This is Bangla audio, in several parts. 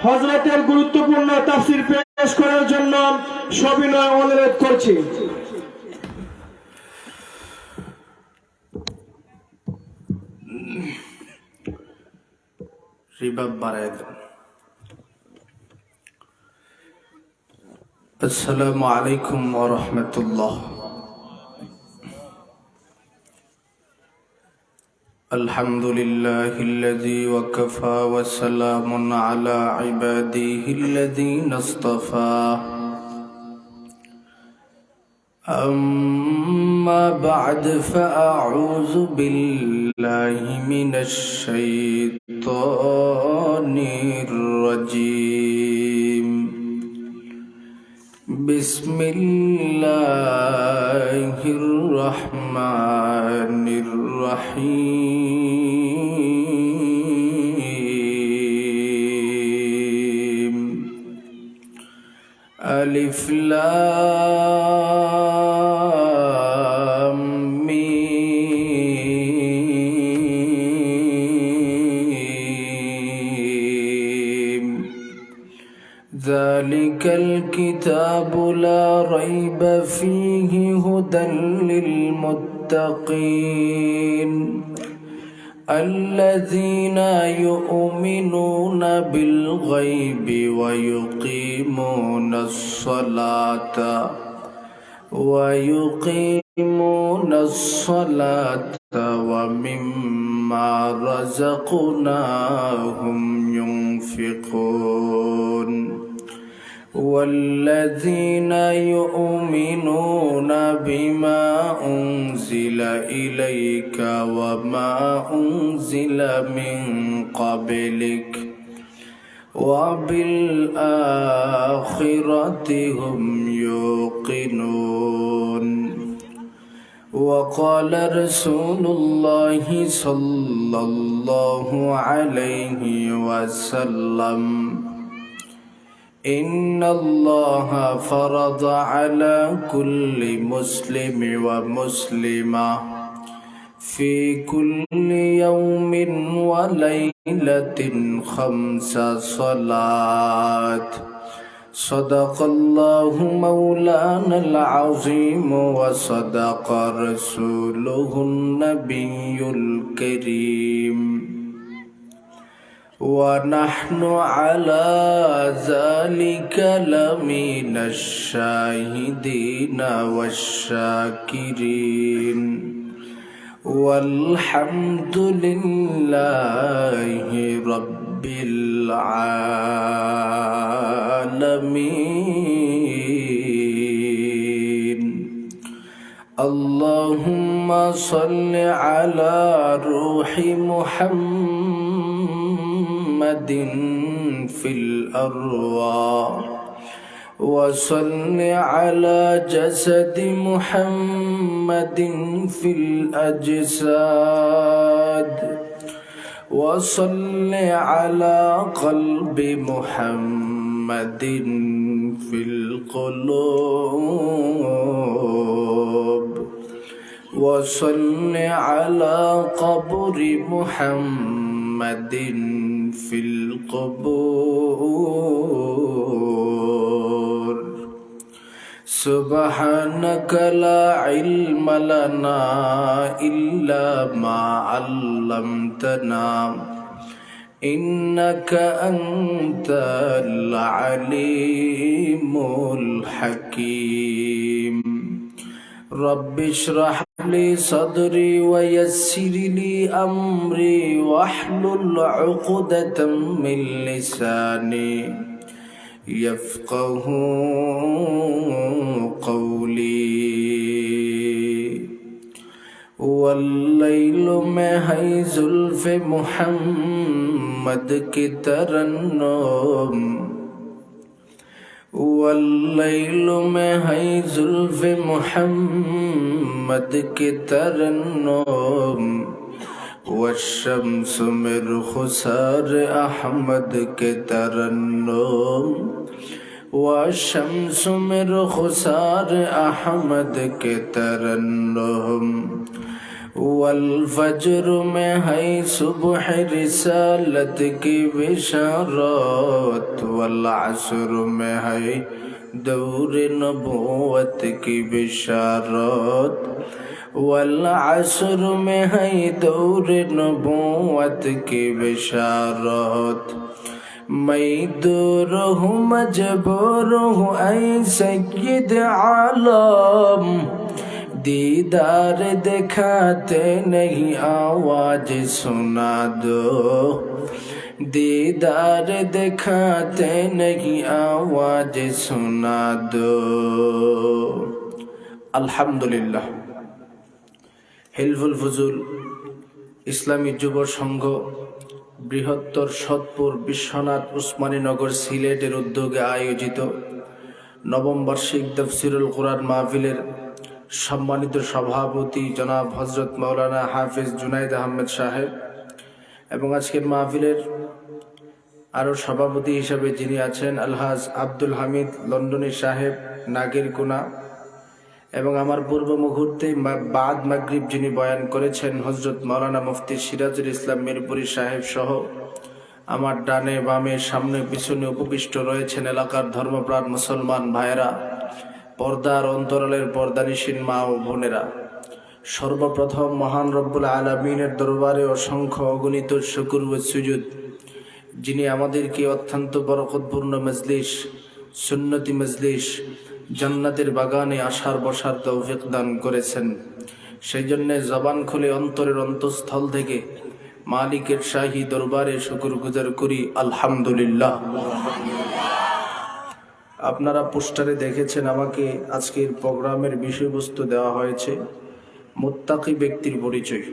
হযরতের গুরুত্বপূর্ণ তাফসীর পেশ করার জন্য সবিনয় অনুরোধ করছি। السلام عليكم ورحمة الله. الحمد لله الذي وكفى وسلام على عباده الذين اصطفى. أما بعد فأعوذ بالله من الشيطان الرجيم. بسم الله الرحمن الرحيم. ألف لام ميم. ذلك الكتاب لا ريب فيه هدى للمتقين الذين يؤمنون بالغيب ويقيمون الصلاة ومما رزقناهم ينفقون والذين يؤمنون بما أنزل إليك وما أنزل من قبلك وبالآخرة هم يوقنون. وقال رسول الله صلى الله عليه وسلم إن الله فرض على كل مسلم ومسلمة في كل يوم وليلة 5 صلوات. صدق الله مولانا العظيم وصدق رسوله النبي الكريم ونحن على ذلك لمن الشاهدين والشاكرين والحمد لله رب العالمين. اللهم صل على روح محمد في الأرواح وصل على جسد محمد في الأجساد وصل على قلب محمد في القلوب وصل على قبر محمد في القبور. سبحانك لا علم لنا إلا ما علمتنا إنك أنت العليم الحكيم. رب اشرح لي صدري ويسر لي أمري واحلل عقدة من لساني يفقه قولي. والليل میں ہے زلف محمد کی ترنم والليل میں ہے زلف محمد کی ترنم والشمس میں رخسار احمد کے ترنم والشمس میں رخسار احمد کے ترنم वल में है सुबह रिसालत की बिशारत, वल असर में है दौर नबूवत की बिशारत, वल असर में है दौर नबूवत की बिशारत। मैं दूर हूँ मजबूर हूँ ऐ सय्यद आलम, दीदार दिखाते नहीं आवाज सुना दो, दीदार दिखाते नहीं आवाज सुना दो। আলহামদুলিল্লাহ। হিলফুল ফুজুল ইসলামী যুব সংঘ বৃহত্তর সৎপুর বিশ্বনাথ উসমানীনগর সিলেটের উদ্যোগে আয়োজিত নবম বার্ষিক তাফসীরুল কুরআন মাহফিলের সম্মানিত সভাপতি জনাব হযরত মাওলানা হাফেজ জুনায়েদ আহমেদ সাহেব এবং আজকের মাহফিলের আরও সভাপতি হিসেবে যিনি আছেন আলহাজ আব্দুল হামিদ লন্ডনী সাহেব নাগেরকোনা, এবং আমার পূর্ব মুহূর্তে বাদ মাগরিব যিনি বয়ান করেছেন হযরত মাওলানা মুফতি সিরাজুল ইসলাম মিরপুরি সাহেব সহ আমার ডানে বামে সামনে পিছনে উপবিষ্ট রয়েছেন এলাকার ধর্মপ্রাণ মুসলমান ভাইয়েরা, পর্দার অন্তরালের পর্দানিশীন মা ও বোনেরা। সর্বপ্রথম মহান রব্বুল আলামিনের দরবারে অসংখ্য অগণিত শুকর ও সুজুদ, যিনি আমাদেরকে অত্যন্ত বরকতপূর্ণ মজলিস, সুন্নতি মজলিস, জান্নাতের বাগানে আসার বসার তৌফিক দান করেছেন। সেই জন্যে জবান খুলে অন্তরের অন্তঃস্থল থেকে মালিকের শাহী দরবারে শুকরগুজার করি আলহামদুলিল্লাহ। আপনারা পোস্টারে দেখেছেন আমাকে আজকের প্রোগ্রামের বিষয়বস্তু দেওয়া হয়েছে মুত্তাকি ব্যক্তির পরিচয়।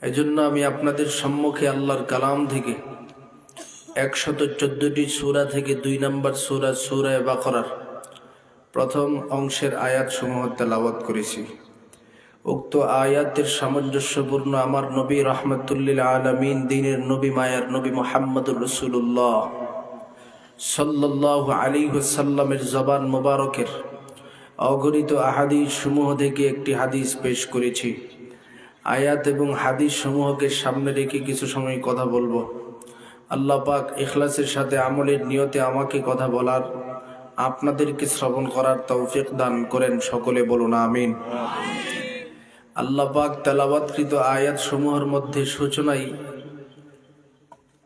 এজন্য আমি আপনাদের সম্মুখে আল্লাহর কালাম থেকে 114টি সূরা থেকে 2 নম্বর সূরা সূরা বাকারার প্রথম অংশের আয়াতসমূহ তেলাওয়াত করেছি। উক্ত আয়াতের সামঞ্জস্যপূর্ণ আমার নবী রাহমাতুল্লিল আলামিন, দ্বীনের নবী, মায়ার নবী মুহাম্মদুর রাসূলুল্লাহ সাল্লাল্লাহু আলাইহি ওয়াসাল্লামের জবান মোবারকের অগণিত আহাদিস সমূহ থেকে একটি হাদিস পেশ করেছি। আয়াত এবং হাদিস সমূহকে সামনে রেখে কিছু সময় কথা বলবো। আল্লাহ পাক ইখলাসের সাথে আমলের নিয়তে আমাকে কথা বলার, আপনাদেরকে শ্রবণ করার তৌফিক দান করেন। সকলে বলুন আমিন। আল্লাহ পাক তেলাওয়াতকৃত আয়াত সমূহের মধ্যে সূচনায়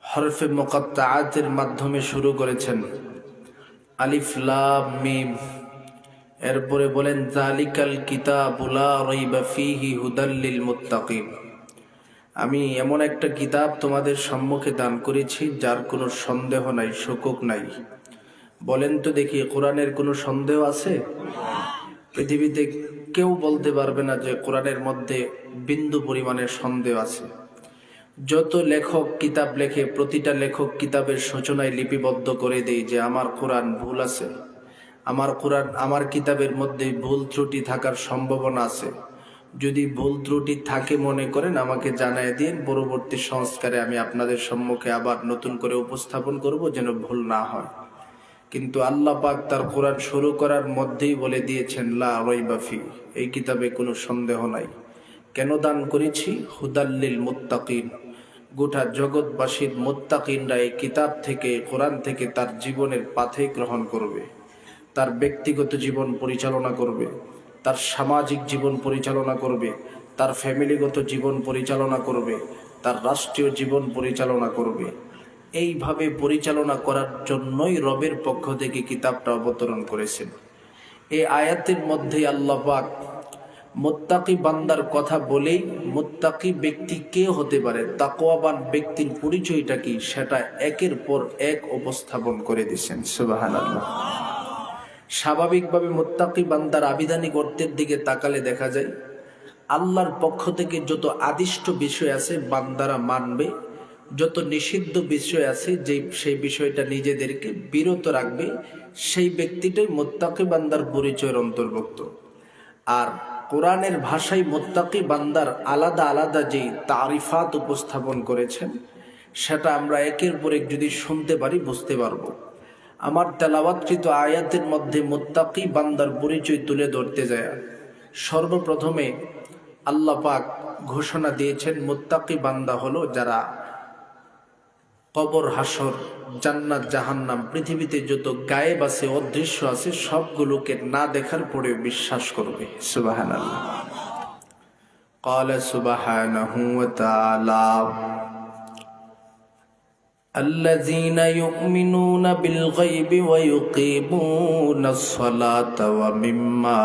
হরফে মুকাত্তাআতের মাধ্যমে শুরু করেছেন, আলিফ লাম মিম। এরপরে বলেন যালিকাল কিতাবু লা রাইবা ফীহি হুদাল লিল মুত্তাকিন। আমি এমন একটা কিতাব তোমাদের সম্মুখে দান করেছি যার কোনো সন্দেহ নাই, শোকক নাই। বলেন তো দেখি, কোরআনের কোনো সন্দেহ আছে? পৃথিবীতে কেউ বলতে পারবে না যে কোরআনের মধ্যে বিন্দু পরিমাণের সন্দেহ আছে। যত লেখক কিতাব লেখে, প্রতিটা লেখক কিতাবের সূচনায় লিপিবদ্ধ করে দেয় যে আমার কোরআন ভুল আছে, আমার কোরআন, আমার কিতাবের মধ্যে ভুল ত্রুটি থাকার সম্ভাবনা আছে। যদি ভুল ত্রুটি থাকে মনে করেন আমাকে জানায় দিন, পরবর্তী সংস্কারে আমি আপনাদের সম্মুখে আবার নতুন করে উপস্থাপন করব যেন ভুল না হয়। কিন্তু আল্লাহ পাক তার কোরআন শুরু করার মধ্যেই বলে দিয়েছেন লা রাইবা ফি, এই কিতাবে কোনো সন্দেহ নাই। কেন দান করেছি? হুদাল্লিল মুত্তাকিন, গোটা জগৎবাসীর মুত্তাকিনরা এই কিতাব থেকে, কোরআন থেকে তার জীবনের পাথে গ্রহণ করবে, তার ব্যক্তিগত জীবন পরিচালনা করবে, তার সামাজিক জীবন পরিচালনা করবে, তার ফ্যামিলিগত জীবন পরিচালনা করবে, তার রাষ্ট্রীয় জীবন পরিচালনা করবে। এইভাবে পরিচালনা করার জন্যই রবের পক্ষ থেকে কিতাবটা অবতরণ করেছেন। এই আয়াতের মধ্যে আল্লাহ পাক মুত্তাকি বান্দার কথা বলেই মুত্তাকি ব্যক্তি কে হতে পারে, তাকওয়াবান ব্যক্তির পরিচয়টা কি, সেটা একের পর এক উপস্থাপন করে দিয়েছেন। সুবহানাল্লাহ। স্বাভাবিকভাবে মুত্তাকি বান্দার আবিধানিক অর্থের দিকে তাকালে দেখা যায় আল্লাহর পক্ষ থেকে যত আদিষ্ট বিষয় আছে বান্দারা মানবে, যত নিষিদ্ধ বিষয় আছে সেই বিষয়টা নিজেদেরকে বিরত রাখবে, সেই ব্যক্তিটাই মুত্তাকি বান্দার পরিচয়ের অন্তর্ভুক্ত। আর কোরআনের ভাষায় মুত্তাকি বান্দার আলাদা আলাদা যেই তারিফাত উপস্থাপন করেছেন সেটা আমরা একের পর এক যদি শুনতে পারি বুঝতে পারবো। আমার তেলাওয়াতকৃত আয়াতের মধ্যে মুত্তাকি বান্দার পরিচয় তুলে ধরতে যায় সর্বপ্রথমে আল্লাহ পাক ঘোষণা দিয়েছেন মুত্তাকি বান্দা হলো যারা কবর, হাসর, জান্নাত, জাহান্নাম, পৃথিবীতে যত গায়েব আছে, অদৃশ্য আছে, সবগুলোকে না দেখার পরেও বিশ্বাস করবে। সুবহানাল্লাহ। قال سبحانه وتعالى الذين يؤمنون بالغيب ويقيمون الصلاة ومما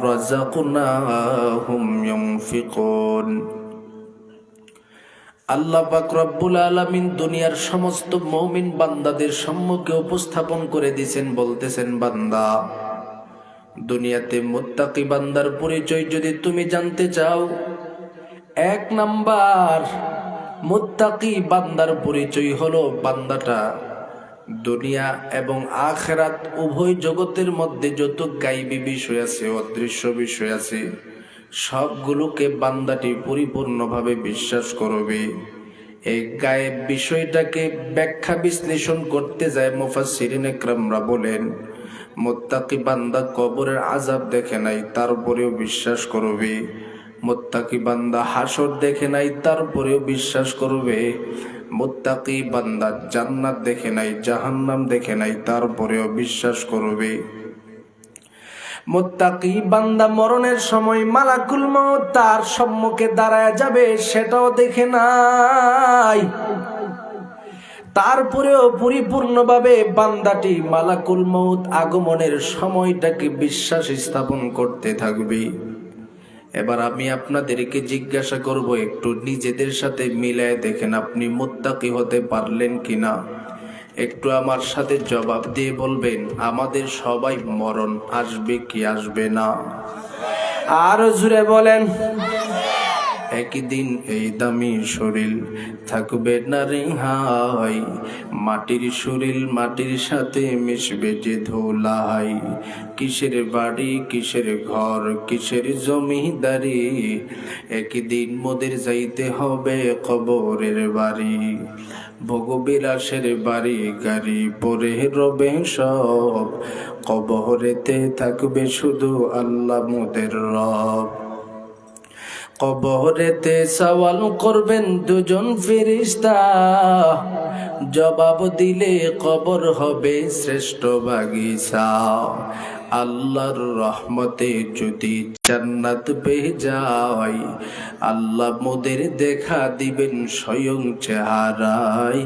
رزقناهم ينفقون। আল্লাহ পাক রব্বুল আলামিন দুনিয়ার সমস্ত মুমিন বান্দাদের সম্মুখে উপস্থাপন করে দিয়েছেন, বলতেছেন, বান্দা, দুনিয়াতে মুত্তাকি বান্দার পরিচয় যদি তুমি জানতে চাও, 1 নাম্বার মুত্তাকি বান্দার পরিচয় হলো বান্দাটা দুনিয়া এবং আখিরাত উভয় জগতের মধ্যে যত গায়বী বিষয় আছে, অদৃশ্য বিষয় আছে, সবগুলোকে বান্দাটি পরিপূর্ণভাবে বিশ্বাস করবে। এই গায়েব বিষয়টাকে ব্যাখ্যা বিশ্লেষণ করতে যায় মুফাসসিরিনে কেরামরা বলেন, মুত্তাকি বান্দা কবরের আযাব দেখে নাই, তারপরেও বিশ্বাস করবে। মুত্তাকি বান্দা হাসর দেখে নাই, তারপরেও বিশ্বাস করবে। মুত্তাকি বান্দা জান্নাত দেখে নাই, জাহান্নাম দেখে নাই, তারপরেও বিশ্বাস করবে। মুত্তাকি বান্দা মরণের সময় মালাকুল মউত তার সম্মুখে দাঁড়ায় যাবে, সেটাও দেখে নাই, তারপরেও পরিপূর্ণভাবে বান্দাটি মালাকুল মউত আগমনের সময়টাকে বিশ্বাস স্থাপন করতে থাকবে। এবার আমি আপনাদেরকে জিজ্ঞাসা করব, একটু নিজেদের সাথে মিলায় দেখেন আপনি মুত্তাকি হতে পারলেন কিনা। একটু আমার সাথে জবাব দিয়ে বলবেন, আমাদের সবাই মরণ আসবে কি আসবে না? আর জুড়ে বলেন, একদিন এই দামি শরীর থাকবে না রে হাই, মাটির শরীর মাটির সাথে মিশবে যে ধুলাই। কিসের বাড়ি, কিসের ঘর, কিসের জমিদারি, একদিন মোদের যাইতে হবে কবরের বাড়ি। ভোগবিলাসের বাড়ি গাড়ি পরে রবে সব, কবরেতে থাকবে শুধু আল্লাহ মোদের রব। কবরেতে সওয়াল করবেন দুজন ফেরেশতা, জবাব দিলে কবর হবে শ্রেষ্ঠ বাগিচা। আল্লাহর রহমতে যদি জান্নাত পেয়ে যাই, আল্লাহ মোদের দেখা দিবেন স্বয়ং চেহারায়।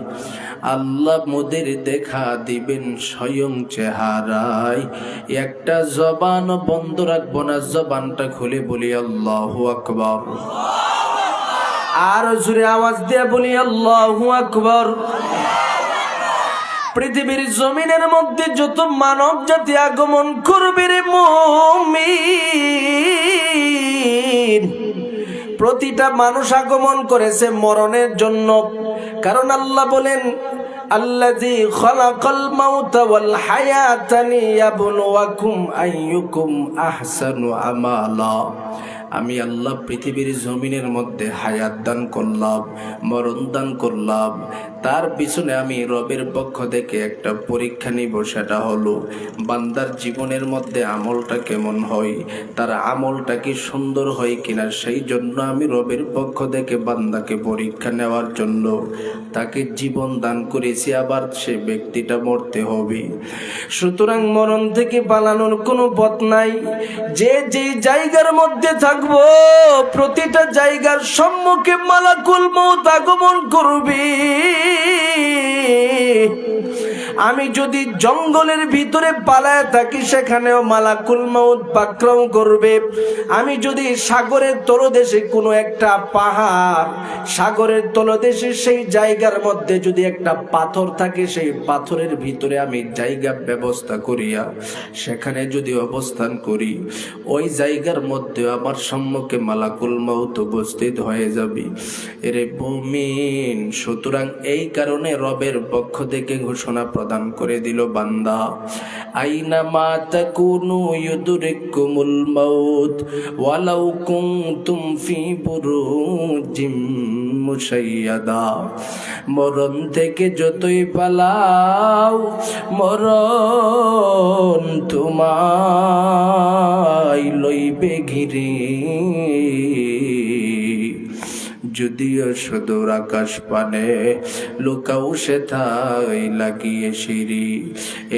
আল্লাহ মোদের দেখা দিবেন স্বয়ং চেহারায়। একটা জবান বন্ধ রাখবো না, জবানটা খুলে বলি আল্লাহু আকবার। আর জোরে আওয়াজ দিয়ে বলি আল্লাহু আকবার। পৃথিবীর জমিনের মধ্যে যত মানব জাতি আগমন করবে রে মুমিন, প্রতিটা মানুষ আগমন করেছে মরণের জন্য। কারণ আল্লাহ বলেন, আল্লাযী খালাকাল মাউতা ওয়াল হায়াতা লিয়াবলুয়াকুম আইয়ুকুম আহসানু আমালা। আমি আল্লাহ পৃথিবীর জমিনের মধ্যে হায়াত দান করলাম, মরণ দান করলাম, তার পিছনে আমি রবের পক্ষ থেকে একটা পরীক্ষা নিব। সেটা হলো বান্দার জীবনের মধ্যে আমলটা কেমন হয়, তার আমলটা কি সুন্দর হয় কিনা। সেই জন্য আমি রবের পক্ষ থেকে বান্দাকে পরীক্ষা নেওয়ার জন্য তাকে জীবন দান করেছি, আবার সে ব্যক্তিটা মরতে হবে। সুতরাং মরণ থেকে পালানোর কোনো পথ নাই। যে যে জায়গার মধ্যে থাকবো, প্রতিটা জায়গার সম্মুখে মালাকুল মউত আগমন করবে। আমি যদি জঙ্গলের ভিতরে পালায় থাকি, সেখানেও মালাকুল মউত পাকড়াও করবে। আমি যদি সাগরের তলদেশে কোনো একটা পাহাড়, সাগরের তলদেশে সেই জায়গার মধ্যে যদি একটা পাথর থাকে, সেই পাথরের ভিতরে আমি জায়গা ব্যবস্থা করিয়া সেখানে যদি অবস্থান করি, ওই জায়গার মধ্যে আমার সম্মুখে মালাকুল মউত উপস্থিত হয়ে যাবে। এরে মুমিন, সুতরাং এই কারণে রবের পক্ষ থেকে ঘোষণা প্রদান করে দিল, বান্দা আইনামা তাকুনু ইউদরিকুমুল মাউত ওয়ালাউ কুনতুম ফি বুরুজিম মুশাইয়াদা। মরণ থেকে যতই পালাও, মরণ তোমায় লইবে ঘিরে। যদিও সুদূর আকাশ পানে লুকাও সেথায় লাগিয়ে সিঁড়ি।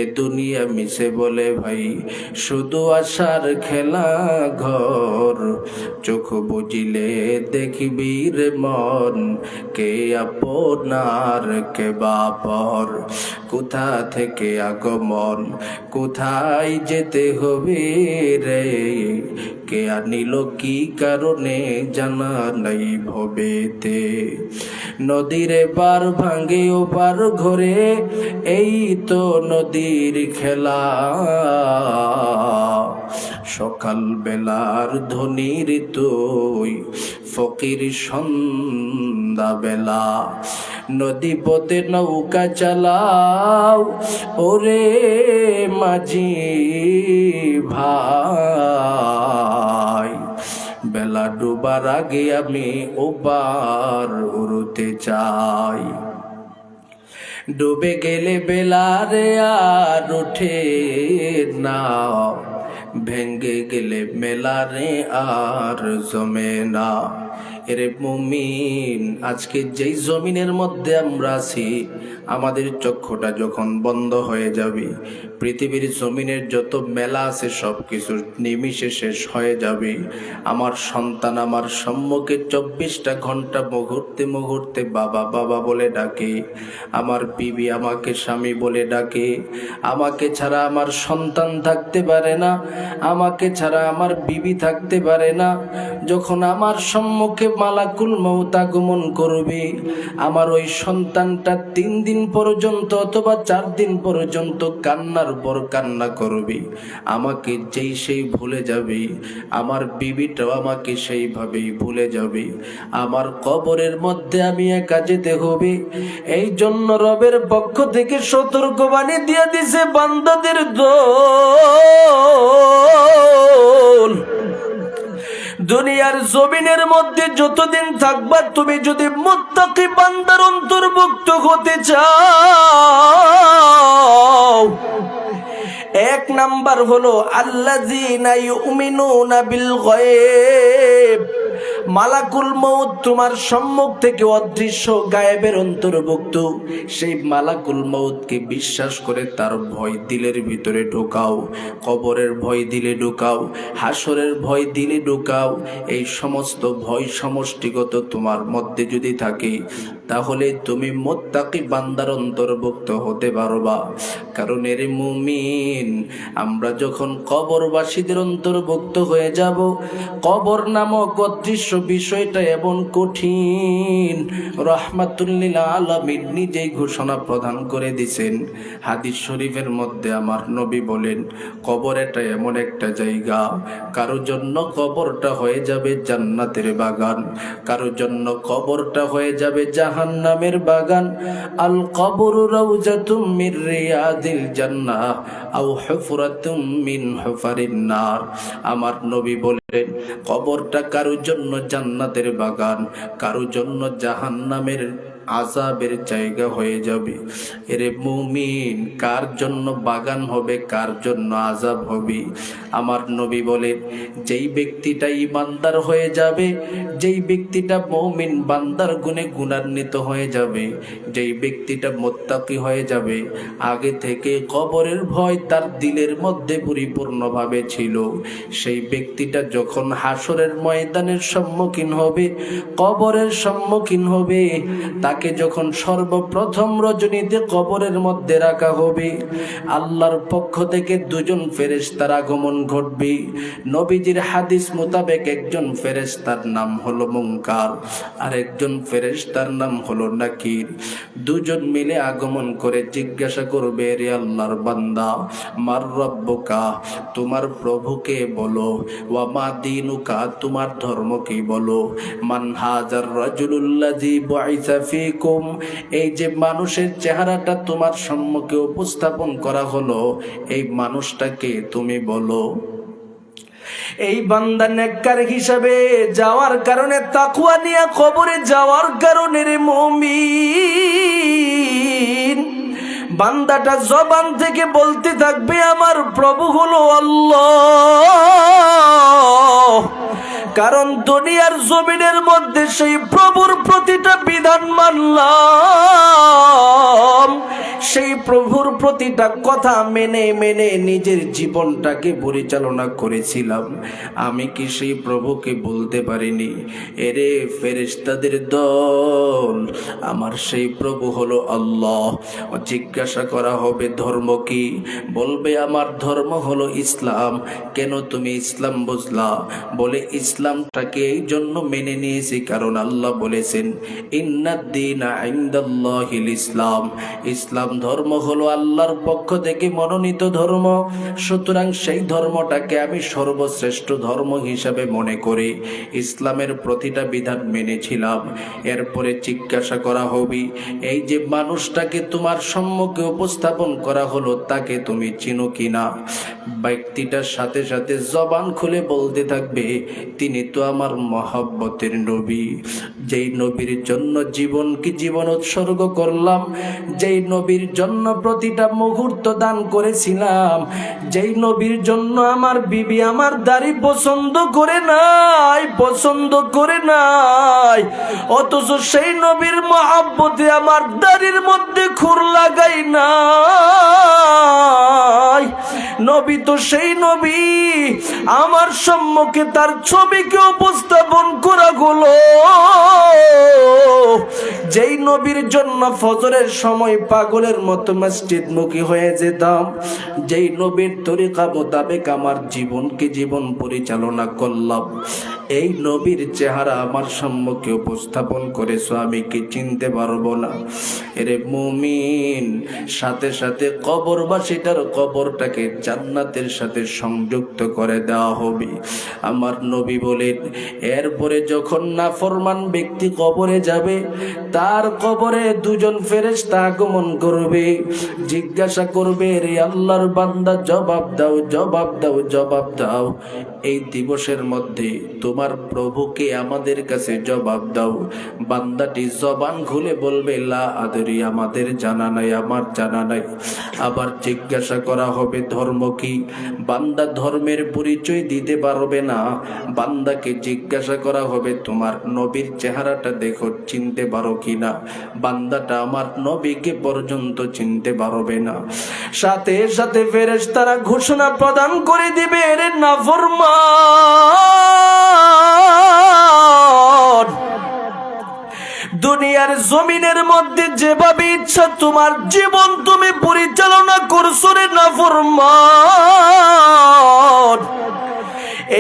এ দুনিয়া মিশে বলে ভাই শুধু আশার খেলা ঘর, চোখ বুঝিলে দেখবি রে মন কে আপনার কে বাপর। কোথা থেকে আগমন কোথায় যেতে হবে রে, কে আনিল কি কারণে জানা নাই ভবেতে। নদীর পার ভাঙে ও পার ঘরে, এই তো নদীর খেলা। সকাল বেলার ধনির তুই ফকির সন্ধ্যা বেলা। নদী পথে নৌকা চালাও ওরে মাঝি ভাই, বেলা ডুবার আগে আমি ওপার উড়তে চাই। ডুবে গেলে বেলারে আর উঠে না, ভেঙ্গে গেলে মেলারে আর জমে না। এরে মুমিন, আজকে যেই জমিনের মধ্যে আমরা আছি, আমাদের চক্ষুটা যখন বন্ধ হয়ে যাবে, পৃথিবীর জমিনের যত মেলা আছে সব কিছু নিমিষে শেষ হয়ে যাবে। আমার সন্তান আমার সম্মুখে 24টা ঘন্টা মুহূর্তে মুহূর্তে বাবা বাবা বলে ডাকে। আমার বিবি আমাকে স্বামী বলে ডাকে। আমাকে ছাড়া আমার সন্তান থাকতে পারে না, আমাকে ছাড়া আমার বিবি থাকতে পারে না। যখন আমার সম্মুখে মালাকুল মউত আগমন করবে, আমার ওই সন্তানটা 3 দিন পর্যন্ত অথবা 4 দিন পর্যন্ত কান্নার পর কান্না করবে। আমাকে যেই সেই ভুলে যাবে, আমার বিবিটাও আমাকে সেইভাবেই ভুলে যাবে। আমার কবরের মধ্যে আমি একা যেতে হবে। এই জন্য রবের পক্ষ থেকে সতর্কবাণী দিয়ে দিছে বান্দাদের দল। দুনিয়ার জমিনের মধ্যে যতদিন থাকবা, তুমি যদি মুত্তাকি বান্দার অন্তর্ভুক্ত হতে চাও, 1 নাম্বার হলো আল্লাযীনা ইউমিনুনা বিল গায়ব। মালাকুল মউত তোমার সম্মুখ থেকে অদৃশ্য গায়েবের অন্তর্ভুক্ত। সেই মালাকুল মউতকে বিশ্বাস করে তার ভয় দিলের ভিতরে ঢোকাও। কবরের ভয় দিলে ঢোকাও, হাসরের ভয় দিলে ঢোকাও। এই সমস্ত ভয় সমষ্টিগত তোমার মধ্যে যদি থাকে, তাহলে তুমি মুত্তাকি বান্দার অন্তর্ভুক্ত হতে পারবা। কারণ এর মুমিন, আমরা যখন কবরবাসীদের অন্তর্ভুক্ত হয়ে যাব, কবর নামক অদৃশ্য বিষয়টা এমন কঠিন। রাহমাতুল লিল আলামিন নিজেই ঘোষণা প্রদান করে দিয়েছেন হাদিস শরীফের মধ্যে। আমার নবী বলেন, কবর এটা এমন একটা জায়গা, কারোর জন্য কবরটা হয়ে যাবে জান্নাতের বাগান, কারোর জন্য কবরটা হয়ে যাবে জাহান্নামের বাগান। আল কবরু রাউজাতুম মির রিয়াদিল জান্নাহ আও হুফরাতুম মিন হুফারিন নার। আমার নবী বলেন, কবরটা কারোর জন্য জান্নাতের বাগান, কারোর জন্য জাহান্নামের আযাবের জায়গা হয়ে যাবে। এরে মুমিন, কার জন্য বাগান হবে, কার জন্য আযাব হবে? আমার নবী বলেন, যেই ব্যক্তিটা ঈমানদার হয়ে যাবে, যেই ব্যক্তিটা মুমিন বান্দার গুণে গুণান্বিত হয়ে যাবে, যেই ব্যক্তিটা মুত্তাকি হয়ে যাবে, আগে থেকে কবরের ভয় তার দিলের মধ্যে পরিপূর্ণভাবে ছিল, সেই ব্যক্তিটা যখন হাসরের ময়দানের সম্মুখীন হবে, কবরের সম্মুখীন হবে, তাকে যখন সর্বপ্রথম রজনীতে কবরের মধ্যে রাখা হবে, আল্লাহর পক্ষ থেকে 2 জন ফেরেশতার আগমন ঘটবে। নবীজির হাদিস মোতাবেক একজন ফেরেশতার নাম হলো মুনকার, আর একজন ফেরেশতার নাম হলো নাকির। 2 জন মিলে আগমন করে জিজ্ঞাসা করবে, রে আল্লাহর বান্দা, মার রব্বুকা, তোমার প্রভুকে বলো, ওয়া মা দীনুকা, তোমার ধর্ম কি বলো, মান হাজার রাজুলুল্লাযী বুইসা ফীকুম, এই যে মানুষের চেহারাটা তোমার সম্মুখে উপস্থাপন করা হলো, এই মানুষটাকে তুমি বলো। এই বান্দা নেককার হিসাবে যাওয়ার কারণে, তাকওয়া নিয়ে কবরে যাওয়ার কারণে রে মুমিন, বান্দাটা জবান থেকে বলতে থাকবে, আমার প্রভু হলো আল্লাহ। কারণ দুনিয়ার জমিনের মধ্যে সেই প্রভুর প্রতিটা বিধান মানলাম, সেই প্রভুর প্রতিটা কথা মেনে মেনে নিজের জীবনটাকে পরিচালনা করেছিলাম। আমি কি সেই প্রভুকে বলতে পারিনি, এরে ফেরেশতাদের দল, আমার সেই প্রভু হলো আল্লাহ। জিজ্ঞাসা করা হবে ধর্ম কি? বলবে আমার ধর্ম হলো ইসলাম। কেন তুমি ইসলাম বুঝলা? বলে ইসলামটাকে এই জন্য মেনে নিয়েছি কারণ আল্লাহ বলেছেন ইন্নাদ-দীনা ইনদাল্লাহিল ইসলাম, ইসলাম ধর্ম হলো আল্লাহর পক্ষ থেকে মনোনীত ধর্ম। সুতরাং সেই ধর্মটাকে আমি সর্বশ্রেষ্ঠ ধর্ম হিসাবে মনে করি, ইসলামের প্রতিটা বিধান মেনেছিলাম। এরপরে জিজ্ঞাসা করা হবে, এই যে মানুষটাকে তোমার সম্মুখে উপস্থাপন করা হলো তাকে তুমি চিনো কিনা? ব্যক্তিটার সাথে সাথে জবান খুলে বলতে থাকবে, তিনি তো আমার মহব্বতের নবী, যেই নবীর জন্য জীবন উৎসর্গ করলাম, যেই নবীর জন্য প্রতিটা মুহূর্ত দান করেছিলাম, যেই নবীর জন্য আমার বিবি আমার দাড়ি পছন্দ করে নাই, অথচ সেই নবীর মহব্বতে আমার দাড়ির মধ্যে খুর লাগাই নাই। নবী তো সেই নবী, আমার সম্মুখে তার ছবিকে উপস্থাপন করা হলো, যেই নবীর জন্য ফজরের সময় পাগলের মতো মসজিদমুখী হয়ে যেতাম, যেই নবীর তরিকা মোতাবেক আমার জীবন পরিচালনা করলাম, এই নবীর চেহারা আমার সম্মুখে উপস্থাপন করেছো, আমি কি চিনতে পারবো না? এরে মুমিন, সাথে সাথে কবরবাসীটার কবরটাকে জান্নাতের সাথে সংযুক্ত করে দেওয়া হবে। আমার নবী বলেন, এরপরে যখন নাফরমান ব্যক্তি কবরে যাবে, তার কবরে দুজন ফেরেশতা আগমন করবে, জিজ্ঞাসা করবে, রে আল্লাহর বান্দা জবাব দাও, এই দিবসের মধ্যে তোমার প্রভুকে আমাদের কাছে জবাব দাও। বান্দাটি জবান খুলে বলবে, লা আদরি, আমার জানা নাই। আবার জিজ্ঞাসা করা হবে ধর্ম কি? বান্দা ধর্মের পরিচয় দিতে পারবে না। বান্দাকে জিজ্ঞাসা করা হবে, তোমার নবীর চেহারাটা দেখো, চিনতে পারো কিনা? বান্দাটা আমার নবীকে পর্যন্ত চিনতে পারবে না। সাথে সাথে ফেরেশতারা ঘোষণা প্রদান করে দিবে, রে নাফরমান, দুনিয়ার জমিনের মধ্যে যেভাবে ইচ্ছা তোমার জীবন তুমি পরিচালনা করছো রে নাফরমান,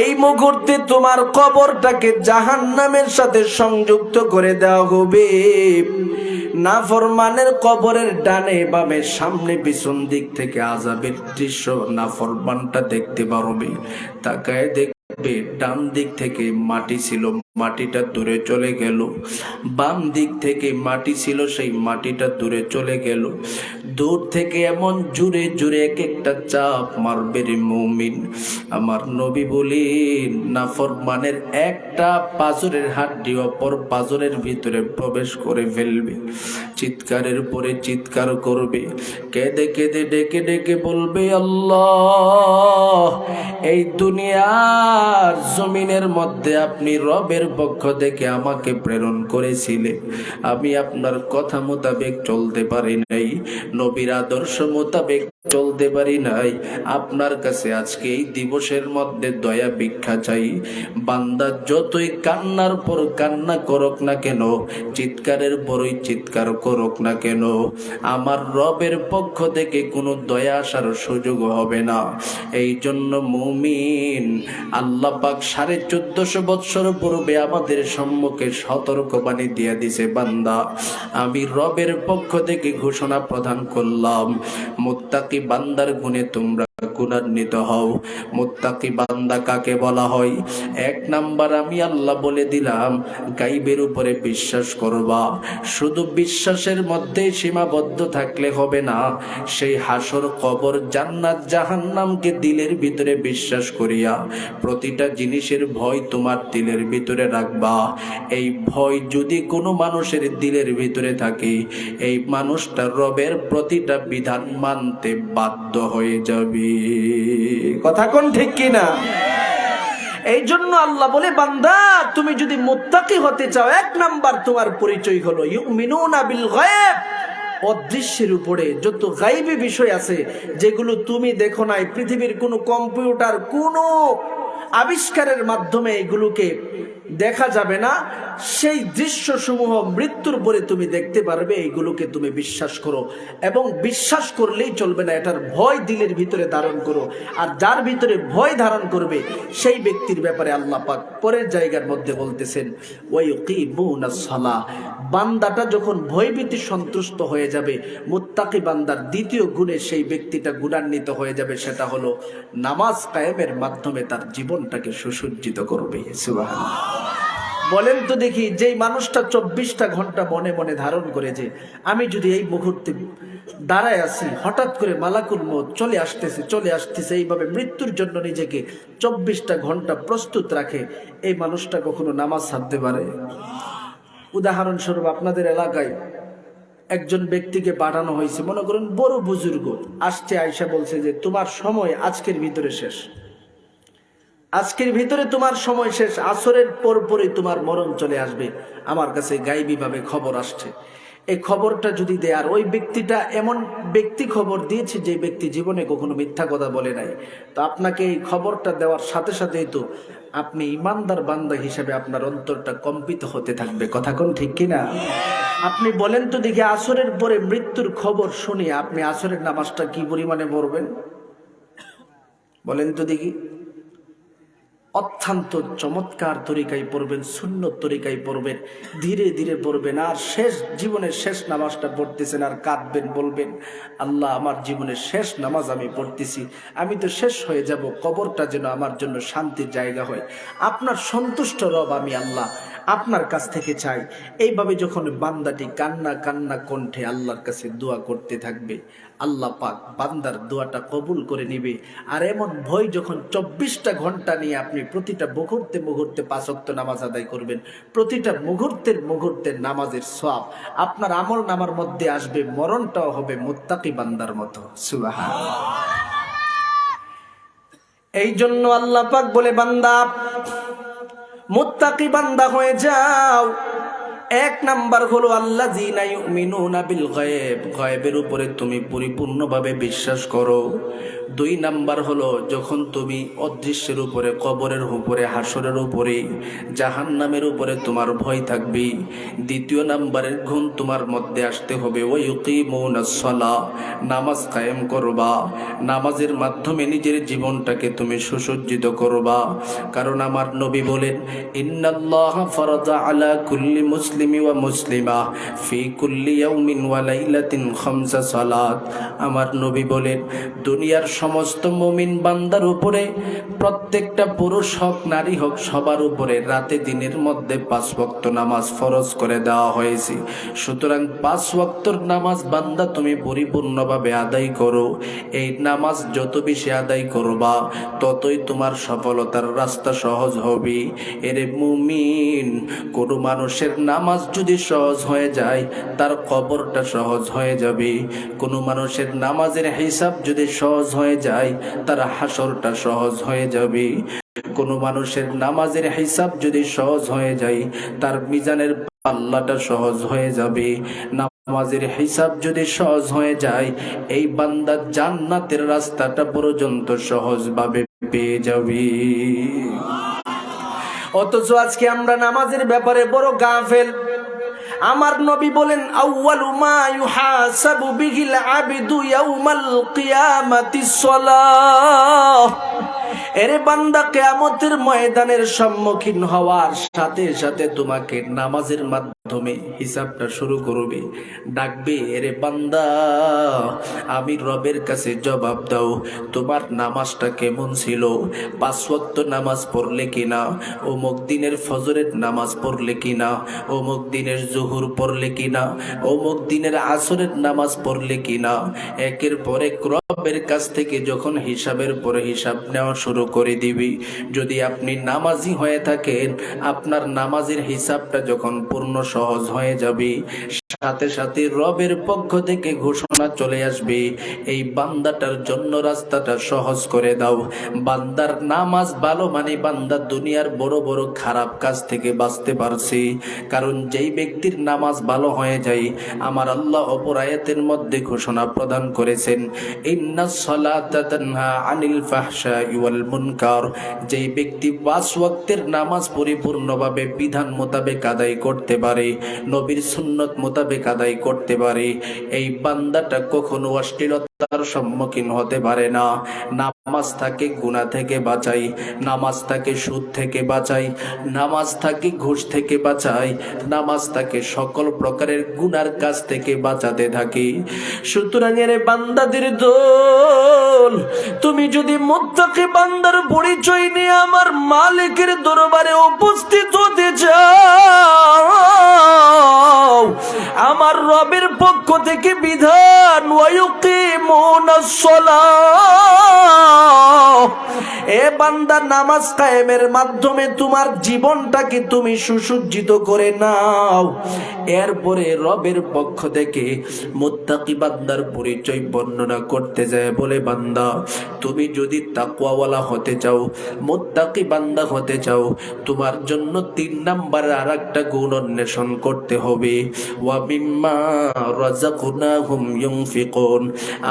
এই মুহূর্তে তোমার কবরটাকে জাহান্নামের সাথে সংযুক্ত করে দেওয়া হবে। নাফরমানের কবরের ডানে বামে সামনে পিছন দিক থেকে আযাবের দৃশ্য নাফরমানটা দেখতে পারবে। তাকায় দেখবে ডান দিক থেকে মাটি ছিল, মাটিটা দূরে চলে গেল, বাম দিক থেকে মাটি ছিল, সেই মাটিটা দূরে চলে গেল। দূর থেকে এমন জুড়ে জুড়ে এক একটা চাপ মারবে রে মুমিন। আমার নবী বলেন, নাফরমানের একটা পাঁজরের হাড্ডি অপর পাঁজরের ভিতরে প্রবেশ করে ফেলবে, চিৎকারের পরে চিৎকার করবে, কেঁদে কেঁদে ডেকে ডেকে বলবে, আল্লাহ, এই দুনিয়ার জমিনের মধ্যে আপনি রবের পক্ষ থেকে আমাকে প্রেরণ করেছিলেন, আমি আপনার কথা মোতাবেক চলতে পারি নাই, নবীর আদর্শ মোতাবেক চলতে পারি নাই। আপনার কাছে আজকে এই দিবসের মধ্যে দয়া ভিক্ষা চাই। বান্দা যতই কান্নার পর কান্না করুক না কেন, চিৎকারের পরই চিৎকার করুক না কেন, আমার রবের পক্ষ থেকে কোনো দয়া আসার সুযোগ হবে না। এই জন্য মুমিন, আল্লাহ পাক 1450 বৎসর পূর্বে আমাদের সম্মুখে সতর্কবাণী দিয়ে দিছে, বান্দা, আমি রবের পক্ষ থেকে ঘোষণা প্রদান করলাম, মুত্তাকি বান্দার গুণে তোমরা গুণান্বিত হও। মুত্তাকি বান্দা কাকে বলা হয়? এক নাম্বার, আমি আল্লাহ বলে দিলাম, গাইবের উপরে বিশ্বাস করবা। শুধু বিশ্বাসের মধ্যে সীমাবদ্ধ থাকলে হবে না, সেই হাসর, কবর, জান্নাত, জাহান্নামকে দিলের ভিতরে বিশ্বাস করিয়া প্রতিটা জিনিসের ভয় তোমার দিলের ভিতরে রাখবা। এই ভয় যদি কোনো মানুষের দিলের ভিতরে থাকে, এই মানুষটা রবের প্রতিটা বিধান মানতে বাধ্য হয়ে যাবে। কথা কোন ঠিক কিনা? এই জন্য আল্লাহ বলে, বান্দা তুমি যদি মুত্তাকি হতে চাও, এক নাম্বার তোমার পরিচয় হলো ইউমিনুনা বিল গায়ব, অদৃশ্যের উপরে যত গায়বী বিষয় আছে যেগুলো তুমি দেখো নাই, পৃথিবীর কোনো কম্পিউটার কোনো আবিষ্কারের মাধ্যমে এগুলোকে দেখা যাবে না, সেই দৃশ্যসমূহ মৃত্যুর পরে তুমি দেখতে পারবে, এইগুলোকে তুমি বিশ্বাস করো। এবং বিশ্বাস করলেই চলবে না, এটার ভয় দিলের ভিতরে ধারণ করো। আর যার ভিতরে ভয় ধারণ করবে সেই ব্যক্তির ব্যাপারে আল্লাহ পাক পরের জায়গার মধ্যে বলতেছেন, ওয়ায়ুকিমুনাস সালাহ, বান্দাটা যখন ভয়ভীতি সন্তুষ্ট হয়ে যাবে, মুত্তাকি বান্দার দ্বিতীয় গুণে সেই ব্যক্তিটা গুণান্বিত হয়ে যাবে, সেটা হলো নামাজ কায়েমের মাধ্যমে তার জীবনটাকে সুসজ্জিত করবে। সুবহানাল্লাহ। বলেন তো দেখি, যেই মানুষটা 24টা ঘন্টা মনে মনে ধারণ করে যে আমি যদি এই মুহূর্তে দাঁড়ায় আছি, হঠাৎ করে মালাকুল মউত চলে আসতেছে, এইভাবে মৃত্যুর জন্য নিজেকে 24টা ঘন্টা প্রস্তুত রাখে, এই মানুষটা কখনো নামাজ ছাড়তে পারে? উদাহরণস্বরূপ আপনাদের এলাকায় একজন ব্যক্তিকে পাঠানো হয়েছে, মনে করুন বড় বুজুর্গ আসছে, আয়সা বলছে যে তোমার সময় আজকের ভিতরে শেষ, আজকের ভিতরে তোমার সময় শেষ, আসরের পরপরই তোমার মরণ চলে আসবে। আমার কাছে গায়েবী ভাবে খবর আসছে, এই খবরটা যদি দেয়, আর ওই ব্যক্তিটা এমন ব্যক্তি খবর দিয়েছে যে ব্যক্তি জীবনে কখনো মিথ্যা কথা বলে নাই, তো আপনাকে এই খবরটা দেওয়ার সাথে সাথেই তো আপনি ইমানদার বান্দা হিসেবে আপনার অন্তরটা কম্পিত হতে থাকবে। কথা কোন ঠিক কিনা? আপনি বলেন তো দেখি, আসরের পরে মৃত্যুর খবর শুনে আপনি আসরের নামাজটা কি পরিমাণে পড়বেন? বলেন তো দেখি। অত্যন্ত চমৎকার তরিকায় পড়বেন, সুন্নত তরিকায় পড়বেন, ধীরে ধীরে পড়বেন। আর শেষ জীবনের শেষ নামাজটা পড়তেছেন আর কাঁদবেন, বলবেন, আল্লাহ আমার জীবনের শেষ নামাজ আমি পড়তেছি, আমি তো শেষ হয়ে যাব, কবরটা যেন আমার জন্য শান্তির জায়গা হয়। আপনার সন্তুষ্ট রব আমি আল্লাহ, আপনার কাছ থেকে চাই। এইভাবে যখন বান্দাটি কান্না কান্না কণ্ঠে আল্লাহর কাছে দোয়া করতে থাকবে, আল্লাহ পাক বান্দার দোয়াটা কবুল করে নিবে। আর এমন ভয় যখন 24টা ঘন্টা নিয়ে আপনি প্রতিটা মুহূর্তে মুহূর্তে 5 ওয়াক্ত নামাজ আদায় করবেন, প্রতিটা মুহূর্তের নামাজের সওয়াব আপনার আমল নামার মধ্যে আসবে, মরণটাও হবে মুত্তাকি বান্দার মতো। সুবহানাল্লাহ। এই জন্য আল্লাহ পাক বলে, বান্দা মুত্তাকি বান্দা হয়ে যাও। এক নাম্বার হলো আল্লাযীনা ইউমিনুনা বিল গায়ব, গায়বের উপরে তুমি পরিপূর্ণভাবে বিশ্বাস করো। 2 নাম্বার হলো যখন তুমি অদৃশ্যের উপরে, কবরের উপরে, হাসরের উপরে, জাহান্নামের উপরে তোমার ভয় থাকবে। 2 নাম্বারের গুণ তোমার মধ্যে আসতে হবে, ওয়ায়ুকিমুনাস সালাহ, নামাজ কায়েম করবা, নামাজের মাধ্যমে নিজের জীবনটাকে তুমি সুসজ্জিত করবা। কারণ আমার নবী বলেন, ইন্নাল্লাহা ফারাদা আলা কুল্লি মুসলিমি ওয়া মুসলিমা ফি কুল্লি ইয়াউমিন ওয়া লাইলাতিন 5 সালাত। আমার নবী বলেন, দুনিয়ার সমস্ত মুমিন বান্দার উপরে, প্রত্যেকটা পুরুষ হোক নারী হোক, সবার উপরে রাতে দিনের মধ্যে 5 ওয়াক্ত নামাজ ফরজ করে দেওয়া হয়েছে। সুতরাং 5 ওয়াক্তর নামাজ বান্দা তুমি পরিপূর্ণভাবে আদায় করো। এই নামাজ যত বেশি আদায় করবা, ততই তোমার সফলতার রাস্তা সহজ হবে। এরে মুমিন, কোন মানুষের নামাজ যদি সহজ হয়ে যায়, তার কবরটা সহজ হয়ে যাবে। কোন মানুষের নামাজের হিসাব যদি সহজ হয়ে যায়, তার হাসরটা সহজ হয়ে যাবে। কোন মানুষের নামাজের হিসাব যদি সহজ হয়ে যায়, তার মিজানের পাল্লাটা সহজ হয়ে যাবে। নামাজের হিসাব যদি সহজ হয়ে যায়, এই বান্দা জান্নাতের রাস্তাটা পর্যন্ত সহজভাবে পেয়ে যাবে। অথচ আজকে আমরা নামাজের ব্যাপারে বড় গাফেল। আমার নবী বলেন, আউয়ালু মা ইউহাসাবু বিহিল আবদু ইয়াউমাল কিয়ামাতিস সালাহ। এরে বান্দা, কিয়ামতের ময়দানের সম্মুখীন হওয়ার সাথে সাথে তোমাকে নামাজের মাধ্যমে হিসাবটা শুরু করবে। ডাকবে, এরে বান্দা, আমি রবের কাছে জবাব দাও, তোমার নামাজটা কেমন ছিল? 5 ওয়াক্ত নামাজ পড়লে কিনা? অমুক দিনের ফজরের নামাজ পড়লে কিনা? অমুক দিনের জোহর পড়লে কিনা? অমুক দিনের আসরের নামাজ পড়লে কিনা? একের পর এক রবের কাছ থেকে যখন হিসাবের পরে হিসাব নেওয়া শুরু করে দিবি, যদি আপনি নামাজি হয়ে থাকেন, আপনার নামাজের হিসাবটা যখন পূর্ণ সহজ হয়ে যাবে, সাথে সাথে রবের পক্ষ থেকে ঘোষণা চলে আসবে, এই বান্দাটার জন্য রাস্তাটা সহজ করে দাও। বান্দার নামাজ ভালো মানে বান্দা দুনিয়ার বড় বড় খারাপ কাজ থেকে বাঁচতে পারছে। কারণ যেই ব্যক্তির নামাজ ভালো হয়ে যায়, আমার আল্লাহ অপর আয়াতের মধ্যে ঘোষণা প্রদান করেছেন, ইন্নাস সালাতা তানহা আনিল ফাহশাই ওয়াল মুনকার। যেই ব্যক্তি 5 ওয়াক্তের নামাজ পরিপূর্ণভাবে বিধান মোতাবেক আদায় করতে পারে, নবীর সুন্নত মোতাবেক আদায় করতে পারে, এই বান্দাটা কখনো অশ্লীলতার সম্মুখীন হতে পারে না। নামাজ তাকে গুনাহ থেকে বাঁচাই, নামাজ তাকে সুদ থেকে বাঁচাই, নামাজ তাকে ঘুষ থেকে বাঁচাই, নামাজ তাকে সকল প্রকারের গুনার কাজ থেকে বাঁচাতে থাকে। সুতরাং এর বান্দাদের দল, তুমি যদি মুত্তাকি বান্দার পরিচয় নিয়ে আমার মালিকের দরবারে উপস্থিত হতে চাও, আমার রবের পক্ষ থেকে বিধান ওয়ায়ুকিমুনাস সালাহ, এ বান্দা নামাজ কায়েমের মাধ্যমে তোমার জীবনটাকে তুমি সুসজ্জিত করে নাও। এরপরে রবের পক্ষ থেকে মুত্তাকি বান্দার পরিচয় বর্ণনা করতে যায়, বলে বান্দা তুমি যদি তাকওয়াওয়ালা হতে চাও, মুত্তাকি বান্দা হতে চাও, তোমার জন্য 3 নাম্বার আর একটা গুণ অন্বেষণ করতে হবে। ওয়া মিম্মা রাযাকনাহুম ইউনফিকুন,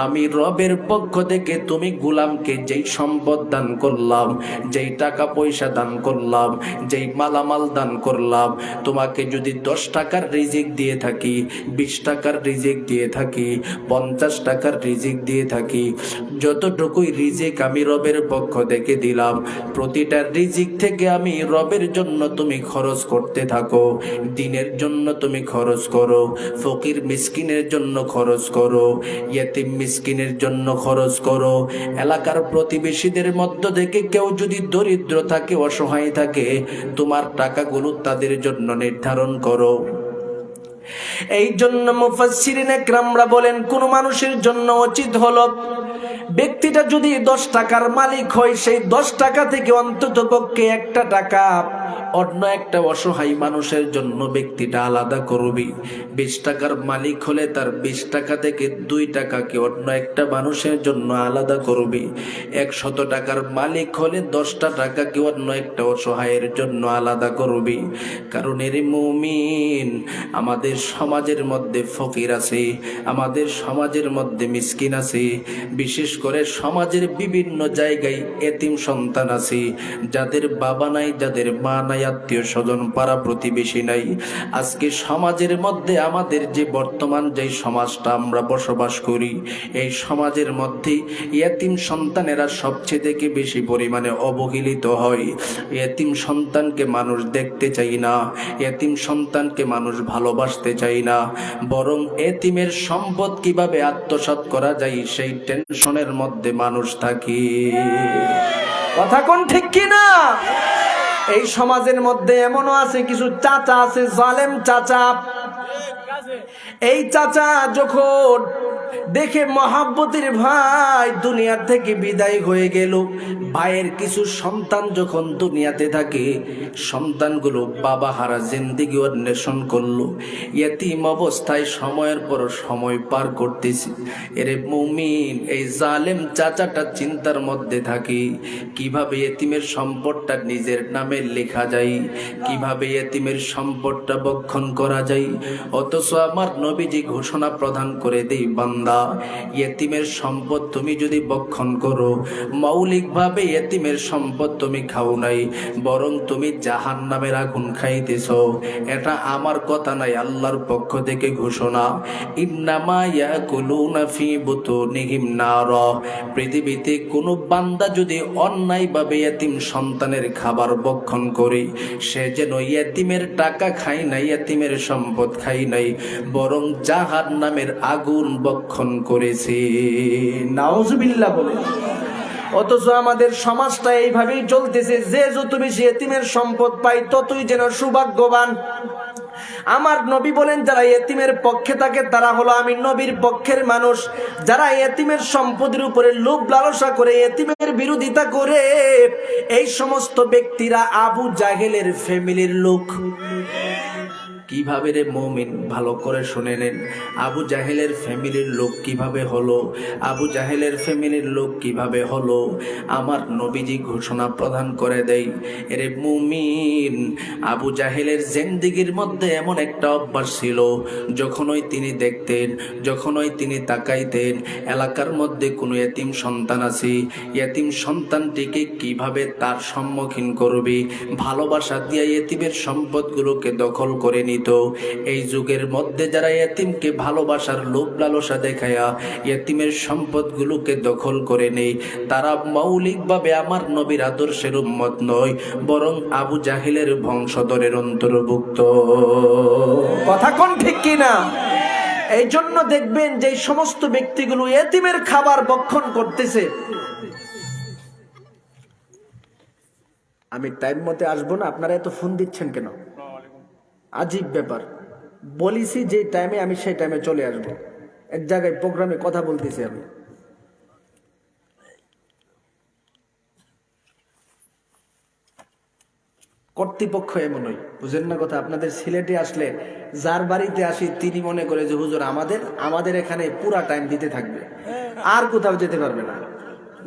আমি রবের পক্ষ থেকে তুমি গোলামকে যেই সম্পদ দান করলাম, যেই টাকা পয়সা দান করলাম, যেই মালামাল দান করলাম, তোমাকে যদি 10 টাকার রিজিক দিয়ে থাকি, 20 টাকার রিজিক দিয়ে থাকি, 50 টাকার রিজিক দিয়ে থাকি, যতটুকুই রিজিক আমি রবের পক্ষ থেকে দিলাম, প্রতিটা রিজিক থেকে আমি রবের জন্য তুমি খরচ করতে থাকো। দিনের জন্য তুমি খরচ করো, ফকির মিসকিনের জন্য খরচ করো, ইয়েতিম মিসকিনের জন্য খরচ করো। এলাকার প্রতিবেশীদের মধ্য থেকে কেউ যদি দরিদ্র থাকে, অসহায় থাকে, তোমার টাকাগুলো তাদের জন্য নির্ধারণ করো। এই জন্য মুফাসসিরিন একরামরা বলেন, কোন মানুষের জন্য উচিত হলো ব্যক্তিটা যদি 10 টাকার মালিক হয়, সেই 10 টাকা থেকে অন্তত পক্ষে 1 টাকা অন্য একটা অসহায় মানুষের জন্য ব্যক্তিটা আলাদা করবি। 20 টাকার মালিক হলে তার 20 টাকা থেকে 2 টাকাকে অন্য একটা মানুষের জন্য আলাদা করবি। 100 টাকার মালিক হলে 10টা টাকাকে অন্য একটা অসহায়ের জন্য আলাদা করবি। কারণ এর মুমিন, আমাদের সমাজের মধ্যে ফকির আছে, আমাদের সমাজের মধ্যে মিসকিন আছে, বিশেষ করে সমাজের বিভিন্ন জায়গায় এতিম সন্তান আছে, যাদের বাবা নাই, যাদের মা নাই, আত্মীয় স্বজন পাড়া প্রতিবেশী নাই। আজকে সমাজের মধ্যে আমাদের যে বর্তমান যে সমাজটা আমরা বসবাস করি, এই সমাজের মধ্যে এতিম সন্তানেরা সবচেয়ে থেকে বেশি পরিমাণে অবহেলিত হয়। এতিম সন্তানকে মানুষ দেখতে চাই না, এতিম সন্তানকে মানুষ ভালোবাসতে চাই না, বরং এতিমের সম্পদ কিভাবে আত্মসাৎ করা যায় সেই টেনশনের মধ্যে মানুষ থাকে। কথা কোন ঠিক কিনা? এই সমাজের মধ্যে এমনও আছে কিছু চাচা আছে, জালেম চাচা। এই চাচা যখন দেখে মহাব্বতের ভাই দুনিয়া থেকে বিদায় হয়ে গেল, ভাইয়ের কিছু সন্তান যখন দুনিয়াতে থাকে, সন্তানগুলো বাবা হারা জিন্দেগি অন্বেষণ করলো, এতিম অবস্থায় সময়ের পর সময় পার করতেছে। এরে মুমিন, এই জালেম চাচাটা চিন্তার মধ্যে থাকে, কিভাবে এতিমের সম্পদটা নিজের নামে লেখা যায়, কিভাবে এতিমের সম্পদটা বক্ষণ করা যায়। অথচ আমার নবীজি ঘোষণা প্রদান করে দেই, বান্দা এতিমের সম্পদ তুমি যদি বক্ষণ করো, মৌলিকভাবে এতিমের সম্পদ তুমি খাও নাই, বরং তুমি জাহান্নামের আগুন খাইতেছ। এটা আমার কথা নাই, আল্লাহর পক্ষ থেকে ঘোষণা। ইন্নামা ইয়াকুলুনা ফি বুতুনিহিম নার। পৃথিবীতে কোনো বান্দা যদি অন্যায়ভাবে এতিম সন্তানের খাবার বক্ষণ করে, সে যেন এতিমের টাকা খায় নাই, এতিমের সম্পদ খাই নাই, বরং জাহান্নামের আগুন বক্ষণ করেছে। নাউজুবিল্লাহ বলে। অথচ আমাদের সমাজটা এইভাবেই চলতেছে, যে যত বেশি এতিমের সম্পদ পায় ততই যেন সৌভাগ্যবান। আমার নবী বলেন, যারা এতিমের পক্ষে থাকে তারা হলো আমি নবীর পক্ষের মানুষ। যারা এতিমের সম্পদের উপরে লোভ লালসা করে, এতিমের বিরোধিতা করে, এই সমস্ত ব্যক্তিরা আবু জাহেলের ফ্যামিলির লোক। কিভাবে রে মুমিন, ভালো করে শুনে নেন। আবু জাহেলের ফ্যামিলির লোক কিভাবে হলো, আবু জাহেলের ফ্যামিলির লোক কিভাবে হলো, আমার নবীজি ঘোষণা প্রদান করে দেয়, এরে মুমিন, আবু জাহেলের জিন্দেগির মধ্যে এমন একটা অভ্যাস ছিল, যখনই তিনি দেখতেন, যখনই তিনি তাকাইতেন, এলাকার মধ্যে কোনো এতিম সন্তান আছে, এতিম সন্তানটিকে কিভাবে তার সম্মুখীন করবে, ভালোবাসা দিয়ে এতিমের সম্পদগুলোকে দখল করে নিত। এই যুগের মধ্যে যারা এতিমকে ভালোবাসার লোভ লালসা দেখায়া এতিমের সম্পদগুলোকে দখল করে নেই, তারা মৌলিকভাবে আমার নবীর আদর্শের উম্মত নয়, বরং আবু জাহিলের বংশধরের অন্তর্ভুক্ত। কথা কোন ঠিক কিনা? এই জন্য দেখবেন যে সমস্ত ব্যক্তিগুলো এতিমের খাবার ভক্ষণ করতেছে, আমি টাইম মতে আসবো না, আপনারা এত ফোন দিচ্ছেন কেন? আজীব ব্যাপার। বলিছি যে টাইমে আমি সেই টাইমে চলে আসবো, এক জায়গায় প্রোগ্রামে কথা বলতেছি আমি। কর্তৃপক্ষ এমনই, বুঝেন না কথা? আপনাদের সিলেটে আসলে যার বাড়িতে আসি তিনি মনে করে যে হুজুর আমাদের এখানে পুরা টাইম দিতে থাকবে, আর কোথাও যেতে পারবে না,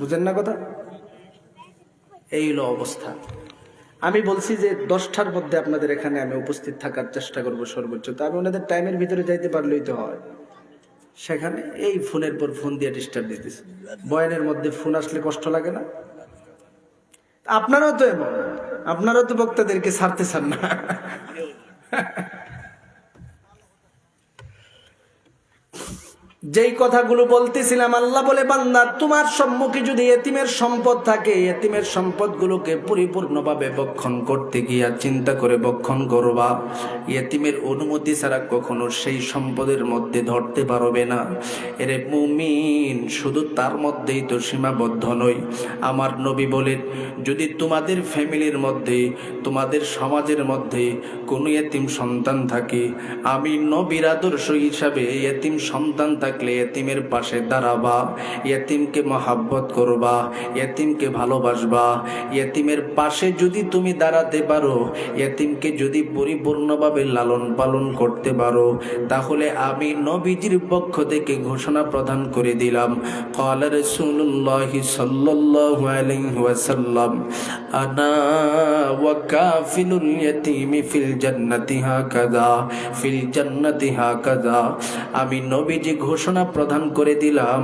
বুঝেন না কথা? এই হলো অবস্থা। আমি বলছি যে 10টার মধ্যে আপনাদের এখানে আমি উপস্থিত থাকার চেষ্টা করব সর্বোচ্চ, তো আমি ওনাদের টাইমের ভিতরে যাইতে পারলেই তো হয়। সেখানে এই ফোনের পর ফোন দিয়ে ডিস্টার্ব দিতেছে। বয়ানের মধ্যে ফোন আসলে কষ্ট লাগে না? আপনারাও তো এমন, আপনারাও তো বক্তাদেরকে ছাড়তে চান না। যেই কথাগুলো বলতেছিলাম, আল্লাহ বলে বান্দা তোমার সম্মুখে যদি এতিমের সম্পদ থাকে, এতিমের সম্পদগুলোকে পরিপূর্ণভাবে ভক্ষণ করতে গিয়া চিন্তা করে ভক্ষণ করবা, এতিমের অনুমতি ছাড়া কখনো সেই সম্পদের মধ্যে ধরতে পারবে না। এরে মুমিন, শুধু তার মধ্যেই তো সীমাবদ্ধ নয়। আমার নবী বলেন, যদি তোমাদের ফ্যামিলির মধ্যে, তোমাদের সমাজের মধ্যে কোনো এতিম সন্তান থাকে, আমি নবীর আদর্শ হিসাবে এতিম সন্তান থাকলে এতিমের পাশে দাঁড়াবা, এতিমকে মহাব্বত করবা, এতিমকে ভালোবাসবা। এতিমের পাশে যদি তুমি দাঁড়াতে পারো, এতিমকে যদি পরিপূর্ণভাবে লালন পালন করতে পারো, তাহলে আমি নবীজির পক্ষ থেকে ঘোষণা প্রদান করে দিলাম, ক্বালা রাসূলুল্লাহ সাল্লাল্লাহু আলাইহি ওয়াসাল্লাম, আনা ওয়া কাফিলুল ইয়াতীমি ফিল জান্নাতি হাকাযা, ফিল জান্নাতি হাকাযা। আমি নবীজি ঘোষণা প্রদান করে দিলাম,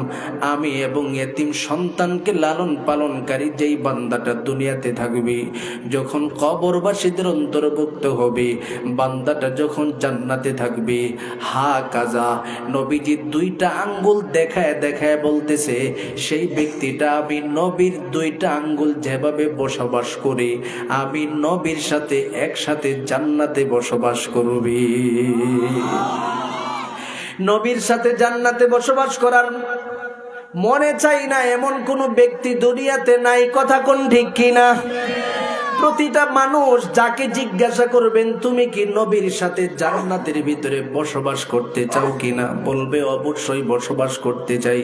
আমি এবং এতিম সন্তানকে লালন পালনকারী যেই বান্দাটা দুনিয়াতে থাকবে, যখন কবরবাসীদের অন্তর্ভুক্ত হবে, বান্দাটা যখন জান্নাতে থাকবে, হাকাযা, নবীজি 2টা আঙ্গুল দেখায় দেখায় বলতেছে, সেই ব্যক্তিটা আমি নবীর 2টা আঙ্গুল যেভাবে বসবাস করে, আমি নবীর সাথে একসাথে জান্নাতে বসবাস করবে। নবীর সাথে জান্নাতে বসবাস করার মনে চাই না এমন কোন ব্যক্তি দুনিয়াতে নাই। কথা কোন ঠিক কিনা? প্রতিটা মানুষ যাকে জিজ্ঞাসা করবেন তুমি কি নবীর সাথে জান্নাতের ভিতরে বসবাস করতে চাও কিনা, বলবে অবশ্যই বসবাস করতে চাই।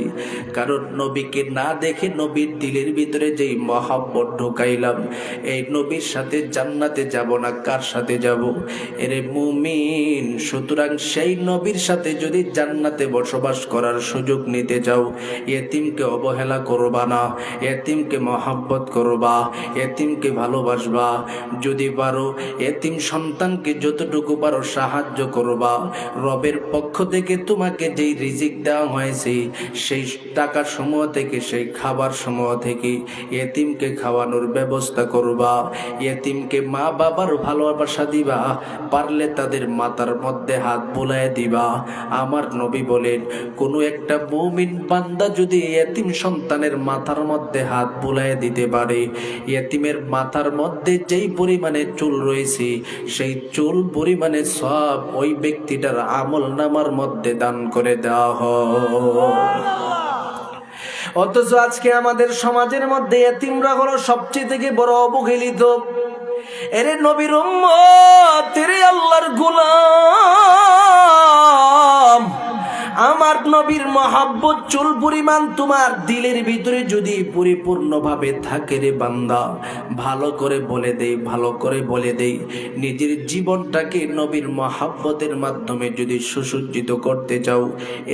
কারণ নবীকে না দেখে নবীর দিলের ভিতরে যেই মহব্বত ঢোকাইলাম, এই নবীর সাথে জান্নাতে যাব না কার সাথে যাব? এরে মুমিন, সুতরাং সেই নবীর সাথে যদি জান্নাতে বসবাস করার সুযোগ নিতে চাও, এতিমকে অবহেলা করবা না, এতিমকে মহব্বত করবা, এতিমকে ভালোবাসবা। যদি পারো এতিম সন্তানকে যতটুকু পারো সাহায্য করবা। রবের পক্ষ থেকে তোমাকে যেই রিজিক দেওয়া হয়েছে, সেই টাকা সমূহ থেকে, সেই খাবার সমূহ থেকে এতিমকে খাওয়ানোর ব্যবস্থা করবা। এতিমকে মা বাবার ভালোবাসা দিবা, পারলে তাদের মাথার মধ্যে হাত বুলায় দিবা। আমার নবী বলেন, কোনো একটা মুমিন বান্দা যদি এতিম সন্তানের মাথার মধ্যে হাত বুলায় দিতে পারে, এতিমের মাথার মধ্যে যেই পরিমাণে চুল রয়েছে, সেই চুল পরিমাণে সব ওই ব্যক্তিটার আমল নামার মধ্যে দান করে দেওয়া হয়। অথচ আজকে আমাদের সমাজের মধ্যে এতিমরা হলো সবচেয়ে থেকে বড় অবহেলিত। এরে নবীর উম্মত, এরে আল্লাহর গোলাম, আমার নবীর মহাব্বত চুল পরিমাণ তোমার দিলের ভিতরে যদি পরিপূর্ণভাবে থাকে রে বান্দা, ভালো করে বলে দেই, ভালো করে বলে দেই, নিজের জীবনটাকে নবীর মহাব্বতের মাধ্যমে যদি সুসজ্জিত করতে চাও,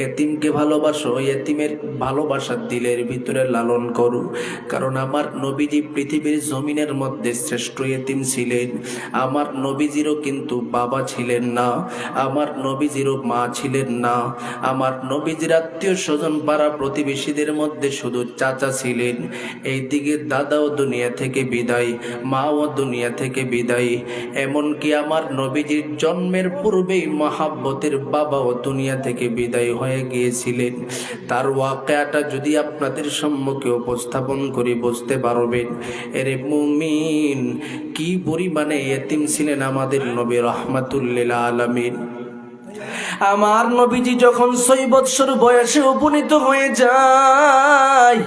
এতিমকে ভালোবাসো, এতিমের ভালোবাসা দিলের ভিতরে লালন করো। কারণ আমার নবীজি পৃথিবীর জমিনের মধ্যে শ্রেষ্ঠ এতিম ছিলেন। আমার নবীজিরও কিন্তু বাবা ছিলেন না, আমার নবীজিরও মা ছিলেন না, আমার নবীজির আত্মীয় স্বজন পাড়া প্রতিবেশীদের মধ্যে শুধু চাচা ছিলেন। এইদিকে দাদাও দুনিয়া থেকে বিদায়, মাও দুনিয়া থেকে বিদায়, এমনকি আমার নবীজির জন্মের পূর্বেই মহাব্বতের বাবাও দুনিয়া থেকে বিদায় হয়ে গিয়েছিলেন। তার ওয়াকিয়াটা যদি আপনাদের সম্মুখে উপস্থাপন করি বুঝতে পারবেন এরে মুমিন কি পরিমাণে এতিম ছিলেন আমাদের নবী রাহমাতুল লিল আলামিন। আমার নবীজি যখন 6 বৎসর বয়সে উপনীত হয়ে যায়,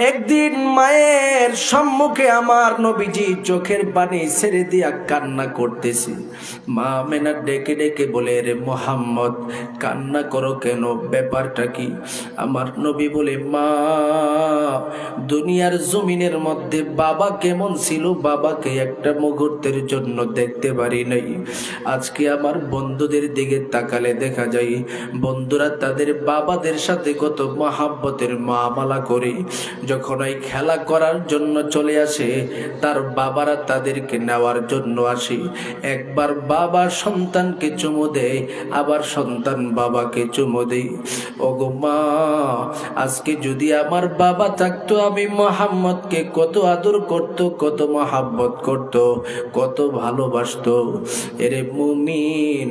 একদিন মায়ের সম্মুখে আমার নবীজি চোখের পানি ছেড়ে দিয়া কান্না করতেছে। মা আমেনা ডেকে ডেকে বলে, রে মোহাম্মদ কান্না করো কেন, ব্যাপারটা কি? আমার নবী বলে, মা দুনিয়ার জমিনের মধ্যে বাবা কেমন ছিল, বাবাকে একটা মুহূর্তের জন্য দেখতে পারি নাই। আজকে আমার বন্ধুদের দিকে তাকালে দেখা যায় বন্ধুরা তাদের বাবাদের সাথে কত মহাব্বতের মুআমালা করে। যখন এই খেলা করার জন্য চলে আসে, তার বাবারা তাদেরকে নেওয়ার জন্য আসে। একবার বাবা সন্তানকে চুমু দেয়, আবার সন্তান বাবাকে চুমু দেয়। ওগো মা, আজকে যদি আমার বাবা থাকতো, আমি মুহাম্মদকে কত আদর করত, কত মহাব্বত করত, কত ভালোবাসতো। এরে মুমিন,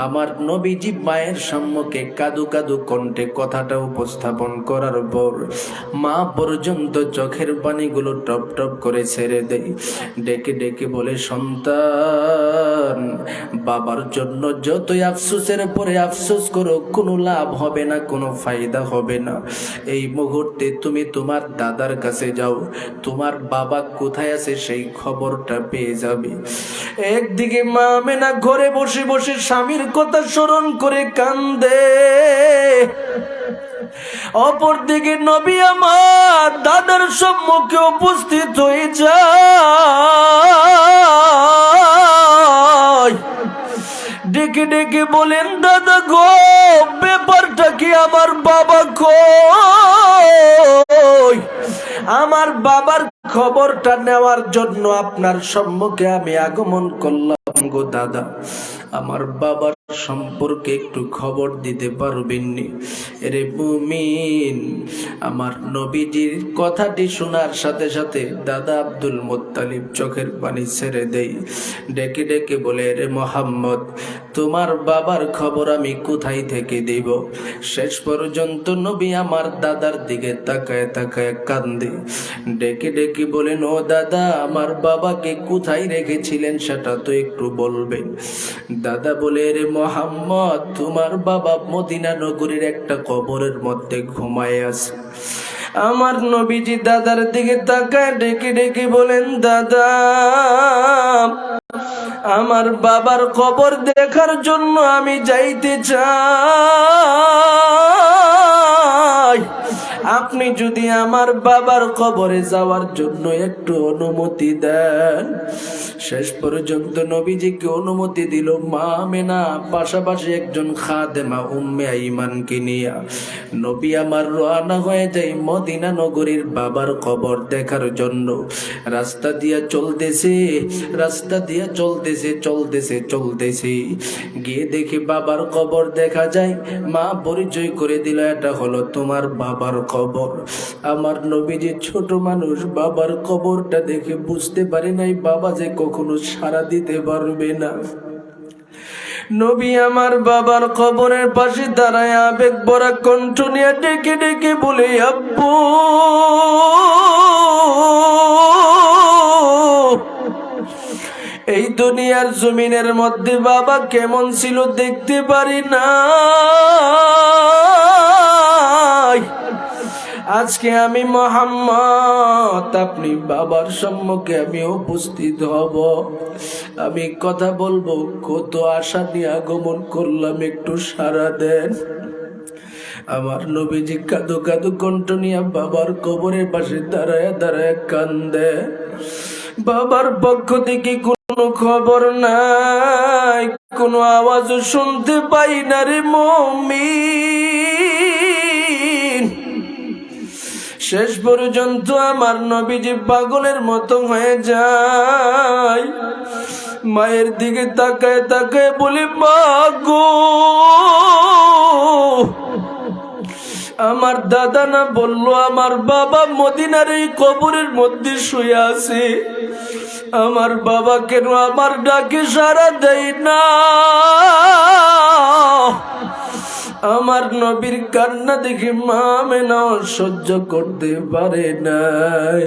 আমার নবীজি মায়ের সম্মুখে কাদু কাদু কণ্ঠে কথাটা উপস্থাপন করার পর মা পর্যন্ত চোখের পানিগুলো টপ টপ করে ছেড়ে দেয়। ডেকে ডেকে বলে, সন্তান বাবার জন্য যতই আফসোসের পরে আফসোস করো, কোনো লাভ হবে না, কোনো ফায়দা হবে না। এই মুহূর্তে তুমি তোমার দাদার কাছে যাও, তোমার বাবা কোথায় আছে সেই খবরটা পেয়ে যাবে। একদিকে মা আমেনা ঘরে বসে বসে স্বামীর কথা স্মরণ করে কান্দে, অপরদিকে নবী আমার দাদার সম্মুখে উপস্থিত হয়ে যায়। ডেকে ডেকে বলেন, দাদা গো, ব্যাপারটা কি? আমার বাবা কই? আমার বাবার খবরটা নেওয়ার জন্য আপনার সম্মুখে আমি আগমন করলাম গো দাদা। আমার বাবার সম্পর্কে একটু খবর দিতে পারবেননি? রে মুমিন, আমার নবীজির কথাটি শোনার সাথে সাথে দাদা আব্দুল মুত্তালিব চোখের পানি ছেড়ে দেয়। ডেকে ডেকে বলে, রে মোহাম্মদ, তোমার বাবার খবর আমি কোথায় থেকে দেব? শেষ পর্যন্ত নবী আমার দাদার দিকে তাকায় তাকায় কান্দে। ডেকে ডেকে বলেন, ও দাদা, আমার বাবাকে কোথায় রেখেছিলেন সেটা তো একটু বলবেন। দাদা বলে, রে মোহাম্মদ, তোমার বাবা মদিনা নগরীর একটা কবরের মধ্যে ঘুমায় আছে। আমার নবীজি দাদার দিকে তাকায় ডেকে ডেকে বলেন, দাদা, আমার বাবার কবর দেখার জন্য আমি যাইতে চাই। আপনি যদি আমার বাবার কবরে যাওয়ার জন্য একটু অনুমতি দেন। শেষ পর্যন্ত নবীজিকে অনুমতি দিল মা আমেনা, পাশাপাশি একজন খাদেমা উম্মে আইমানকে নিয়ে। নবী আমার রওনা হয়ে যায় মদিনা নগরীর বাবার কবর দেখার জন্য। রাস্তা দিয়া চলতেছে, রাস্তা দিয়া চলতেছে চলতেছে চলতেছে, গিয়ে দেখি বাবার কবর দেখা যায়। মা পরিচয় করে দিল, এটা হলো তোমার বাবার কবর। আমার নবীজি ছোট মানুষ, বাবার কবরটা দেখে বুঝতে পারে নাই বাবা যে কখনো সাড়া দিতে পারবে না। নবী আমার বাবার কবরের পাশে দাঁড়ায় আবেগ ভরা কণ্ঠ নিয়ে ডেকে ডেকে বলে, আব্বু, এই দুনিয়ার জমিনের মধ্যে বাবা কেমন ছিল দেখতে পারি না। আজকে আমি মুহাম্মদ, আপনি বাবার সম্মুখে আমি উপস্থিত হব, আমি কথা বলবো, কত আশা নিয়ে আগমন করলাম, একটু সাড়া দেন। আমার নবীজি কাঁদো কাঁদো কণ্ঠ নিয়ে বাবার কবরের পাশে দাঁড়ায় দাঁড়ায় কান্দে। বাবার পক্ষ থেকে কোনো খবর নাই, কোনো আওয়াজও শুনতে পাই না রে মুমিন। শেষ পর্যন্ত আমার নবীজি পাগলের মতো হয়ে যায়। মায়ের দিকে তাকায় তাকায় বলে, মা গো, আমার দাদা না বললো আমার বাবা মদিনার এই কবরের মধ্যে শুয়ে আছে, আমার বাবা কেন আমার ডাকে সাড়া দেয় না? আমার নবীর কান্না দেখে মা আমেনা সহ্য করতে পারে নাই।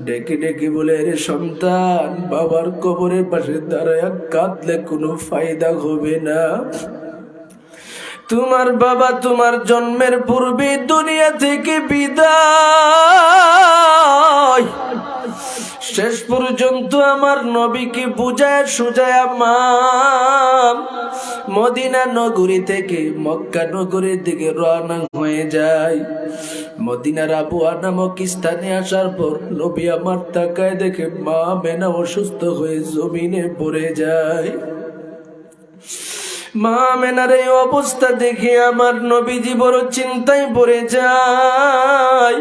ডেকে ডেকে বলে, রে সন্তান, বাবার কবরের পাশে দাঁড়ায় কাঁদলে কোনো ফায়দা হবে না। তোমার বাবা তোমার জন্মের পূর্বে দুনিয়া থেকে বিদায়। শেষ পর্যন্ত আমার নবীকে বুঝায় সুজায় মা মদিনা নগরী থেকে মক্কা নগরীর দিকে রওনা হয়ে যায়। মদিনার আবুয়া নামক স্থানে আসার পর নবী আমার তাকায় দেখে মা মেনা অসুস্থ হয়ে জমিনে পড়ে যায়। মা মেনার এই অবস্থা দেখে আমার নবীজি বড় চিন্তায় পড়ে যায়।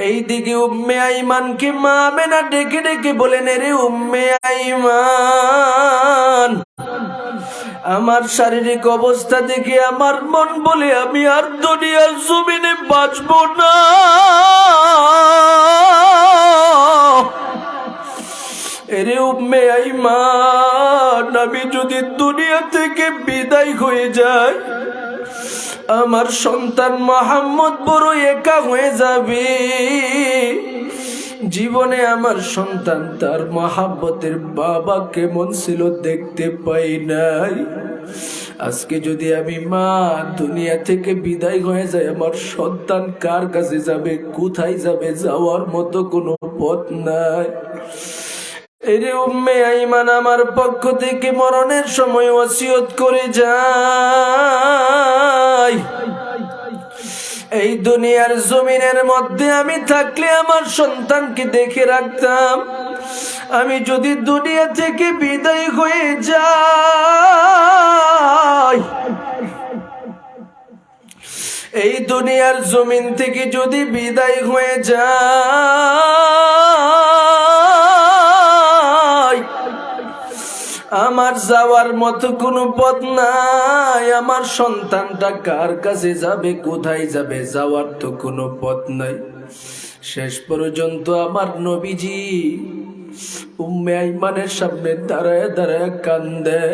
এইদিকে উম্মে আইমানকে মা মেনা ডেকে ডেকে বলেন, রে উম্মে আইমান, আমার শারীরিক অবস্থা দেখে আমার মন বলে আমি আর দুনিয়ার জমিনে বাঁচব না। এরে উম্মে আইমান, আমি যদি দুনিয়া থেকে বিদায় হয়ে যাই, আমার সন্তান মুহাম্মদ বড় একা হয়ে যাবে। জীবনে আমার সন্তান তার মহাব্বতের বাবা কেমন ছিল দেখতে পাই নাই। আজকে যদি আমি মা দুনিয়া থেকে বিদায় হয়ে যায়, আমার সন্তান কার কাছে যাবে, কোথায় যাবে, যাওয়ার মতো কোনো পথ নাই। এরে উম্মে আইমান আমার পক্ষ থেকে মরণের সময় ওসিয়ত করে যায়, এই দুনিয়ার জমিনের মধ্যে আমি থাকলে আমার সন্তানকে দেখে রাখতাম। আমি যদি দুনিয়া থেকে বিদায় হয়ে যাই, এই দুনিয়ার জমিন থেকে যদি বিদায় হয়ে যায়, আমার যাওয়ার মতো কোনো পথ নাই। আমার সন্তানটা কার কাছে যাবে, কোথায় যাবে, যাওয়ার তো কোনো পথ নাই। শেষ পর্যন্ত আমার নবীজি উম্মে আইমানের সামনে দাঁড়ায় দাঁড়ায় কান্দে।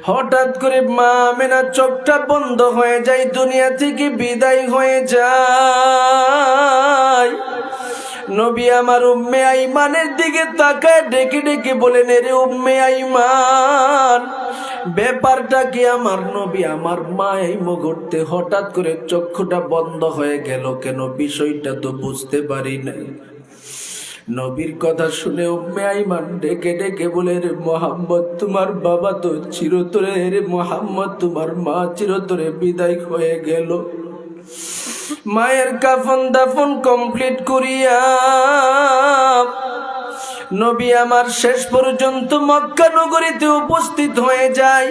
হঠাৎ করে মা আমেনার চোখটা বন্ধ হয়ে যায়, দুনিয়া থেকে বিদায় হয়ে যায়। নবী আমার উম্মে আইমানের দিকে তাকায় ডেকে ডেকে বলেন, রে উম্মে আইমান, ব্যাপারটা কি? আমার নবী আমার মা এই মুহূর্তে হঠাৎ করে চক্ষুটা বন্ধ হয়ে গেল কেন, বিষয়টা তো বুঝতে পারি নাই। নবীর কথা শুনে উম্মে আইমান ডেকে ডেকে বলে, রে মুহাম্মদ, তোমার বাবা তো চিরতরে, রে মুহাম্মদ, তোমার মা চিরতরে বিদায় হয়ে গেল। মায়ের কাফন দাফন কমপ্লিট করিয়া নবী আমার শেষ পর্যন্ত মক্কা নগরীতে উপস্থিত হয়ে যায়।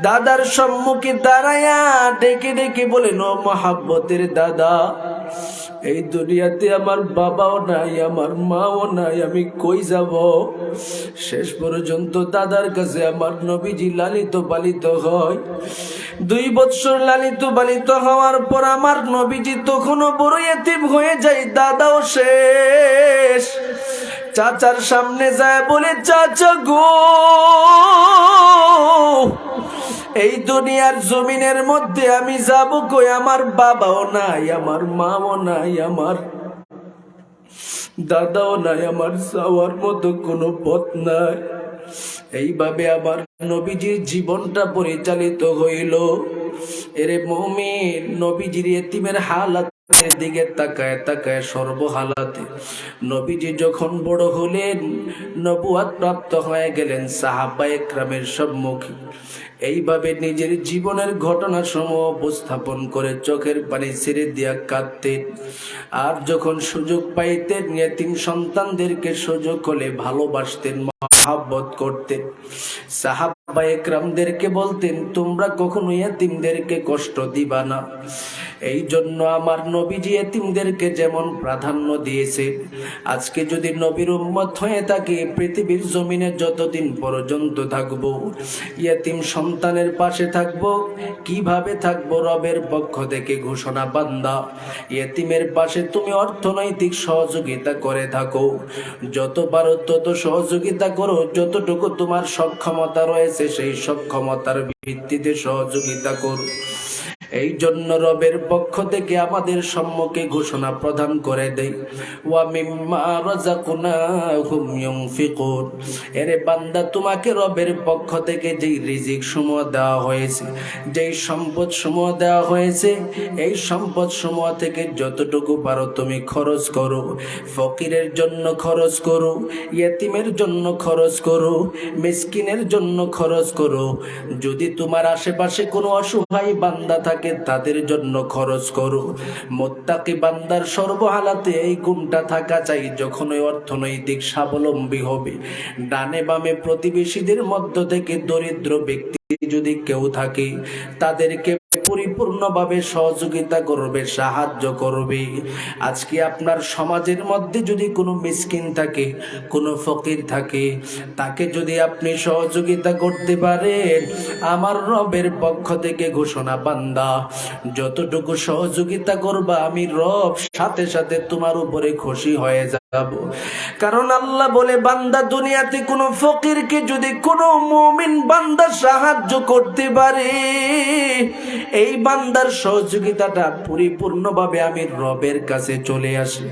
দাদার সম্মুখে দাঁড়ায়া ডেকে ডেকে বলেন, ও মহাব্বতের দাদা, এই দুনিয়াতে আমার বাবাও নাই, আমার মাও নাই, আমি কই যাব? শেষ পর্যন্ত দাদার কাছে আমার নবীজি লালিত পালিত হয়। 2 বছর লালিত পালিত হওয়ার পর আমার নবীজি তখনও বড় এতিম হয়ে যায়, দাদাও শেষ। চাচার সামনে যায় বলে, চাচা গো, এই দুনিয়ার জমিনের মধ্যে আমি যাব কই? আমার বাবাও নাই, আমার মাও নাই, আমার দাদাও নাই, আমার যাওয়ার মতো কোনো পথ নাই। এইভাবে আবার নবীজির জীবনটা পরিচালিত হইল। এরে মুমিন, নবীজির এতিমের হালাত দিকে তাকায় তাকায় সর্বহালাতে নবীজি যখন বড় হলেন, নবুয়াত প্রাপ্ত হয়ে গেলেন, সাহাবা একরামের সম্মুখে এইভাবে নিজের জীবনের ঘটনা সমূহ উপস্থাপন করে চোখের পানি ছেড়ে দিয়া কাঁদতেন। আর যখন সুযোগ পাইতেন, এতিম সন্তানদেরকে সুযোগ হলে ভালোবাসতেন, মহব্বত করতেন। সাহাবা একরামদেরকে বলতেন, তোমরা কখনো এতিমদেরকে কষ্ট দিবা না। এই জন্য আমার নবীজি এতিমদেরকে যেমন প্রাধান্য দিয়েছে, আজকে যদি নবীর উম্মত হয়ে থাকে, পৃথিবীর জমিনে যতদিন পর্যন্ত থাকবো, এতিম সন্তানের পাশে থাকবো। কিভাবে থাকবো? রবের পক্ষ থেকে ঘোষণা, বান্দা এতিমের পাশে তুমি অর্থনৈতিক সহযোগিতা করে থাকো, যত পারো তত সহযোগিতা করো, যতটুকু তোমার সক্ষমতা রয়েছে সেই সক্ষমতার ভিত্তিতে সহযোগিতা করো। এই জন্য রবের পক্ষ থেকে আমাদের সম্মুখে ঘোষণা প্রদান করে দেয়, ওয়া মিম্মা রাযাকনাহুম ইউনফিকুন। এরে বান্দা, তোমাকে রবের পক্ষ থেকে যেই রিজিক সমূহ দেওয়া হয়েছে, যেই সম্পদ সমূহ দেওয়া হয়েছে, এই সম্পদ সমূহ থেকে যতটুকু পারো তুমি খরচ করো। ফকিরের জন্য খরচ করো, ইয়েতিমের জন্য খরচ করো, মিসকিনের জন্য খরচ করো। যদি তোমার আশেপাশে কোনো অসহায় বান্দা থাকে, তাদের জন্য খরচ করো। মুত্তাকি বান্দার সর্বহালাতে এই গুণটা থাকা চাই, যখন ওই অর্থনৈতিক স্বাবলম্বী হবে, ডানে বামে প্রতিবেশীদের মধ্য থেকে দরিদ্র ব্যক্তি যদি কেউ থাকে, তাদেরকে পরিপূর্ণভাবে সহযোগিতা করবে, সাহায্য করবে। আজকে আপনার সমাজের মধ্যে যদি কোনো মিসকিন থাকে, কোনো ফকির থাকে, তাকে যদি আপনি সহযোগিতা করতে পারেন, আমার রবের পক্ষ থেকে ঘোষণা, বান্দা যতটুকু সহযোগিতা করবা, আমি রব সাথে সাথে তোমার উপরে খুশি হয়ে যাব। কারণ আল্লাহ বলে, বান্দা দুনিয়াতে কোনো ফকিরকে যদি কোনো মুমিন বান্দা সাহায্য করতে পারে, এই বান্দার সহযোগিতাটা পরিপূর্ণভাবে আমি রবের কাছে চলে আসে।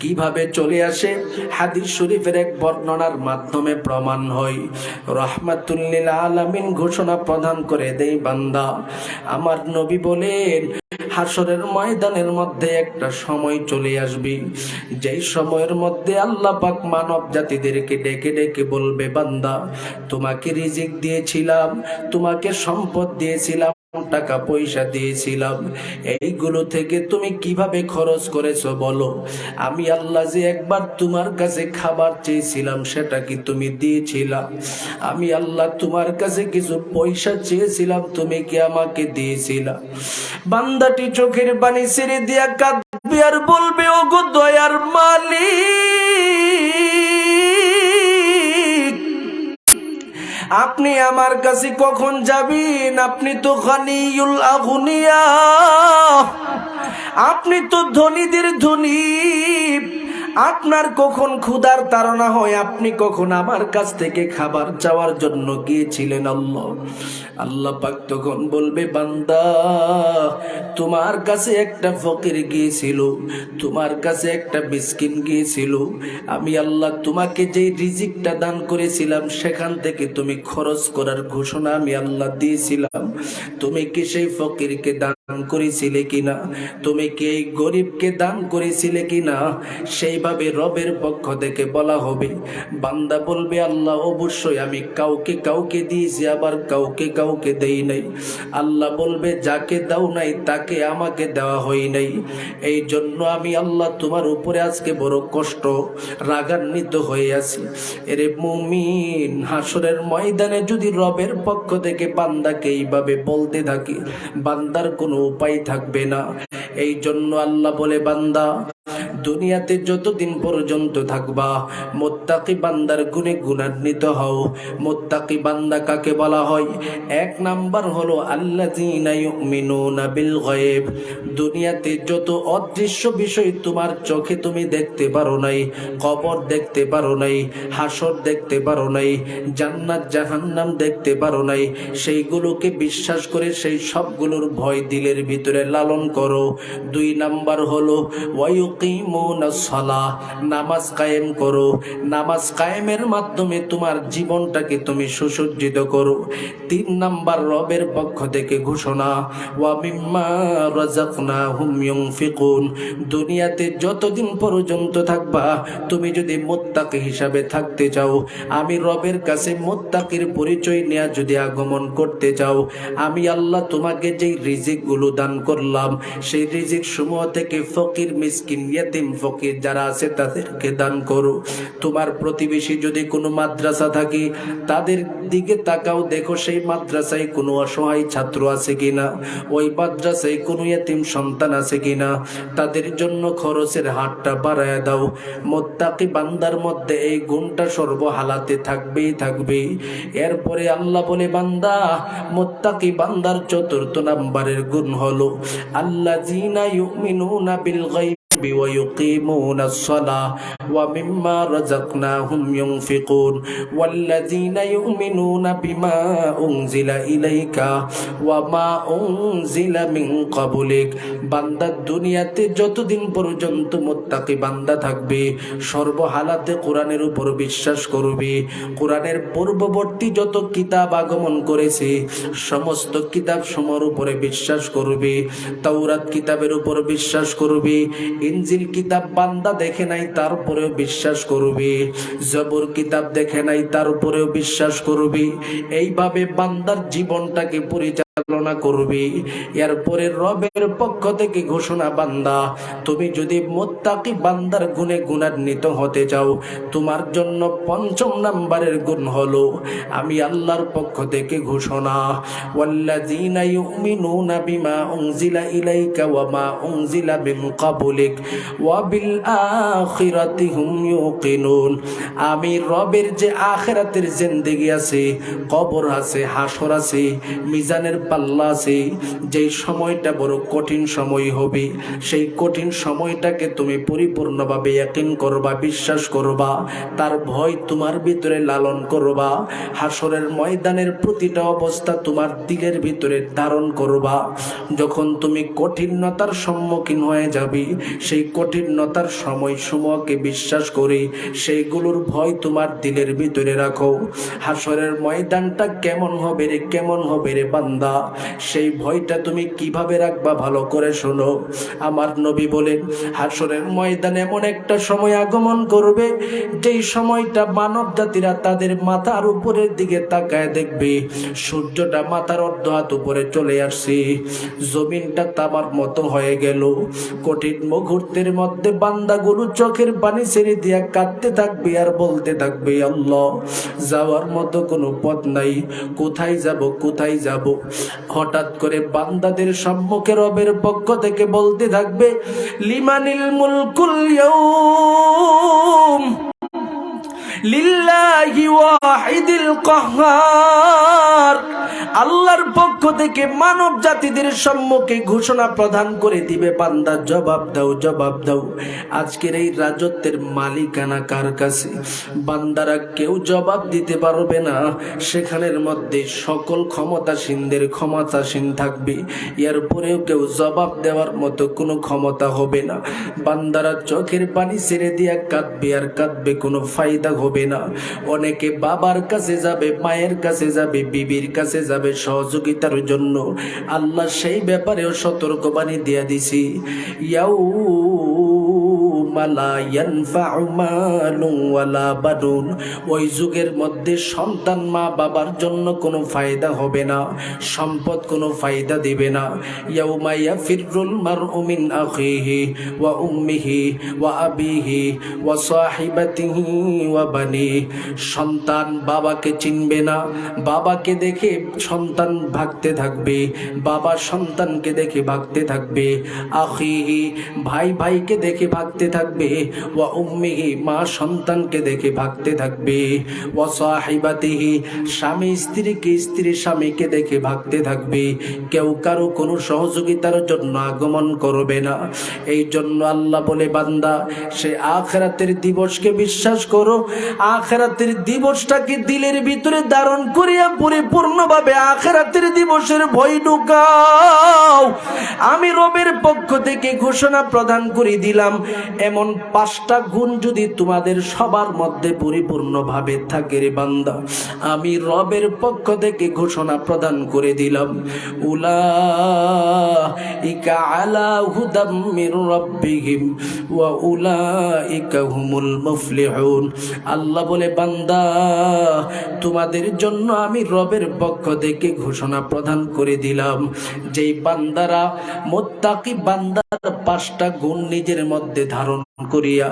কিভাবে চলে আসে? হাদিস শরীফের এক বর্ণনার মাধ্যমে প্রমাণ হয়। রাহমাতুল লিল আলামিন ঘোষণা প্রদান করে দেই, বান্দা আমার নবী বলেন, হাসরের ময়দানের মধ্যে একটা সময় চলে আসবে, যেই সময়ের মধ্যে আল্লাহ পাক মানব জাতিদেরকে ডেকে ডেকে বলবে, বান্দা তোমাকে রিজিক দিয়েছিলাম, তোমাকে সম্পদ দিয়েছিলাম, টাকা পয়সা দিয়েছিলাম, এইগুলো থেকে তুমি কিভাবে খরচ করেছো বলো? আমি আল্লাহ যে একবার তোমার কাছে খাবার চেয়েছিলাম, সেটা কি তুমি দিয়েছিলা? আমি আল্লাহ তোমার কাছে কিছু পয়সা চেয়েছিলাম, তুমি কি আমাকে দিয়েছিলা? বান্দাটি চোখের পানি ছেড়ে দিয়া কাঁদবে আর বলবে, ওগো দয়ার মালিক, আপনি আমার কাছে কখন যাবেন? আপনি তো গানিউল আগুনিয়া, আপনি তো ধনীদের ধনী, আপনার কখন ক্ষুধার তাড়না হয়? আপনি কখন আমার কাছ থেকে খাবার চাওয়ার জন্য গিয়েছিলেন? আল্লাহ পাক তখন বলবে, বান্দা তোমার কাছে একটা ফকির গিয়েছিল, তোমার কাছে একটা মিসকিন গিয়েছিল, আমি আল্লাহ তোমাকে যেই রিজিকটা দান করেছিলাম, সেখান থেকে তুমি খরচ করার ঘোষণা আমি আল্লাহ দিয়েছিলাম। তুমি কি সেই ফকিরকে দান করেছিলে কিনা? তুমি কি এই গরিবকে দান করেছিলে কিনা? সেইভাবে রবের পক্ষ থেকে বলা হবে। বান্দা বলবে, আল্লাহ অবশ্যই আমি কাউকে কাউকে দিয়েছি, আবার কাউকে কাউকে দেই নাই। আল্লাহ বলবে, যাকে দাও নাই তাকে আমাকে দেওয়া হয় নাই, এই জন্য আমি আল্লাহ তোমার উপরে আজকে বড় কষ্ট, রাগান্বিত হয়ে আছি। এরে মুমিন, হাসরের ময়দানে যদি রবের পক্ষ থেকে বান্দাকে এইভাবে বলতে থাকে, বান্দার কোনো উপায় থাকবে না। এই জন্য আল্লাহ বলে, বান্দা দুনিয়াতে যতদিন পর্যন্ত থাকবা, মুত্তাকি বান্দার গুণে গুণান্বিত হও। মুত্তাকি বান্দা কাকে বলা হয়? এক নাম্বার হলো আল্লাযীনা ইউমিনুনা বিল গায়ব। দুনিয়াতে যত অদৃশ্য বিষয় তোমার চোখে তুমি দেখতে পারো নাই, কবর দেখতে পারো নাই, হাসর দেখতে পারো নাই, জান্নাত জাহান্নাম দেখতে পারো নাই, সেইগুলোকে বিশ্বাস করে সেই সবগুলোর ভয় দিলের ভিতরে লালন করো। দুই নাম্বার হলো ওয়ায়ুকিমু ইউকিমুনাস সালাহ, নামাজ কায়েম করো। নামাজ কায়েমের মাধ্যমে তোমার জীবনটাকে তুমি সুসজ্জিত করো। 3 নাম্বার রবের পক্ষ থেকে ঘোষণা, ওয়া মিম্মা রাযাকনাহুম ইউনফিকুন। দুনিয়াতে যতদিন পর্যন্ত থাকবা, তুমি যদি মুত্তাকি হিসাবে থাকতে চাও, আমি রবের কাছে মুত্তাকির পরিচয় নেয়া যদি আগমন করতে চাও, আমি আল্লাহ তোমাকে যেই রিজিকগুলো দান করলাম, সেই রিজিক সমূহ থেকে ফকির, মিসকিন, ইয়াতিম, ফকির যারা আছে তাদেরকে দান করো। তোমার প্রতিবেশী যদি কোনো মাদ্রাসা থাকে, তাদের দিকে তাকাও, দেখো সেই মাদ্রাসায় কোনো অসহায় ছাত্র আছে কিনা, ওই মাদ্রাসায় কোনো ইয়াতিম সন্তান আছে কিনা, তাদের জন্য খরচের হাতটা বাড়ায় দাও। মুত্তাকি বান্দার মধ্যে এই গুণটা সর্বহালাতে থাকবেই থাকবে। এরপরে আল্লাহ বলে, বান্দা, মুত্তাকি বান্দার 4th নাম্বারের গুণ হলো আল্লাযীনা ইউমিনুনা বিল গায়ব ويقيمون الصلاة ومما رزقناهم ينفقون والذين يؤمنون بما أنزل إليك وما أنزل من قبلك। বান্দা দুনিয়াতে যতদিন পর্যন্ত মুত্তাকি বান্দা থাকবে, সর্বহালাতে কোরআনের উপর বিশ্বাস করবে। কোরআনের পূর্ববর্তী যত কিতাব আগমন করেছে, সমস্ত কিতাব সমূহের উপরে বিশ্বাস করবে। তাওরাত কিতাবের উপর বিশ্বাস করবে। ইনজিল কিতাব বান্দা দেখে নাই, তারপরেও বিশ্বাস করবে। জবর কিতাব দেখে নাই, তারপরেও বিশ্বাস করবে। এইভাবে বান্দার জীবনটাকে পরিচালনা করবে। এরপরে রবের পক্ষ থেকে ঘোষণা, বান্দা, তুমি যদি মুত্তাকি বান্দার গুণে গুণান্বিত হতে চাও, তোমার জন্য 5ম নাম্বারের গুণ হলো, আমি আল্লাহর পক্ষ থেকে ঘোষণা, ওয়াল্লাযীনা ইউমিনুনা বিমা উনজিলা ইলাইকা ওয়া মা উনজিলা মিন ক্বাবলিক ওয়া বিল আখিরাতি হুম ইউকিনুন। আমি রবের যে আখিরাতের জিন্দেগি আছে, কবর আছে, হাসর আছে, মিজানের পাল্লা আছে, যেই সময়টা বড় কঠিন সময় হবে, সেই কঠিন সময়টাকে তুমি পরিপূর্ণভাবে ইয়াকিন করবা, বিশ্বাস করবা, তার ভয় তোমার ভিতরে লালন করবা। হাসরের ময়দানের প্রতিটা অবস্থা তোমার দিলের ভিতরে ধারণ করবা। যখন তুমি কঠিনতার সম্মুখীন হয়ে যাবে, সেই কঠিনতার সময়সমূহকে বিশ্বাস করে সেইগুলোর ভয় তোমার দিলের ভিতরে রাখো। হাসরের ময়দানটা কেমন হবে রে, কেমন হবে রে বান্দা, সেই ভয়টা তুমি কিভাবে রাখবা ভালো করে শোনো। আমার নবী বলেন, হাসরের ময়দানে এমন একটা সময় আগমন করবে, যেই সময়টা মানব জাতিরা তাদের মাথার উপরের দিকে তাকায় দেখবে সূর্যটা মাথার অর্ধ হাত উপরে চলে আসছে, জমিনটা তামার মতো হয়ে গেল। কঠিন মুহূর্তের মধ্যে বান্দাগুলো চোখের পানি ছেড়ে দিয়া কাঁদতে থাকবে আর বলতে থাকবে, আল্লাহ, যাওয়ার মতো কোনো পথ নাই, কোথায় যাব, কোথায় যাব। হঠাৎ করে বান্দাদের সম্মুখে রবের পক্ষ থেকে বলতে থাকবে, লিমানিল মুলকুল ইয়াউম লিল্লাহি ওয়াহিদিল কাহ্হার। আল্লাহর পক্ষ থেকে মানব জাতিদের সম্মুখে ঘোষণা প্রদান করে দিবে, বান্দা জবাব দাও, জবাব দাও, আজকের এই রাজত্বের মালিকানা কার কাছে। বান্দারা কেউ জবাব দিতে পারবে না। সেখানের মধ্যে সকল ক্ষমতাসীনদের ক্ষমতাসীন থাকবে, এরপরেও কেউ জবাব দেওয়ার মতো কোনো ক্ষমতা হবে না। বান্দারা চোখের পানি ছেড়ে দিয়া কাঁদবে আর কাঁদবে, কোনো ফায়দা হবে না। অনেকে বাবার কাছে যাবে, মায়ের কাছে যাবে, বিবির কাছে যাবে সহযোগিতার জন্য। আল্লাহ সেই ব্যাপারেও সতর্কবাণী দিয়া দিছি, ইয়াউমা লা ইয়ানফাউ মালুন ওয়ালা বানুন। ওই যুগের মধ্যে সন্তান মা বাবার জন্য কোনো ফায়দা হবে না, সম্পদ কোনো ফায়দা দিবে না। ইয়াউমা ইয়াফিরুল মারউ মিন আখিহি ওয়া উম্মিহি ওয়া আবিহি ওয়া সাহিবাতিহি ওয়া বানি। সন্তান বাবাকে চিনবে না, বাবাকে দেখে সন্তান ভাগতে থাকবে, বাবা সন্তানকে দেখে ভাগতে থাকবে। আখিহি, ভাই ভাইকে দেখে ভাগতে থাকবে। ওয়া উম্মিহি, মা সন্তানকে দেখে ভাগতে থাকবে। ওয়া সাহিবাতিহি, স্বামী স্ত্রীকে, স্ত্রী স্বামীকে দেখে ভাগতে থাকবে। কেউ কারো কোনো সহযোগিতার জন্য আগমন করবে না। এই জন্য আল্লাহ বলে, বান্দা, সে আখিরাতের দিবসকে বিশ্বাস করো। আখিরাতের দিবসটাকে দিলের ভিতরে ধারণ করিয়া পরিপূর্ণভাবে আখিরাতের দিবসের ভয় ঢুকাও। আমি রবের পক্ষ থেকে ঘোষণা প্রদান করে দিলাম, এমন 5টা গুণ যদি তোমাদের সবার মধ্যে পরিপূর্ণভাবে থাকে রে বান্দা, আমি রবের পক্ষ থেকে ঘোষণা প্রদান করে দিলাম, উলাইকা আলা হুদাম মির রাব্বিহিম ওয়া উলাইকা হুমুল মুফলিহুন। আল্লাহ বলে, বান্দা তোমাদের জন্য আমি রবের পক্ষ থেকে ঘোষণা প্রদান করে দিলাম, যেই বান্দারা মুত্তাকি বান্দার 5টা গুণ নিজের মধ্যে ধারণ করিয়া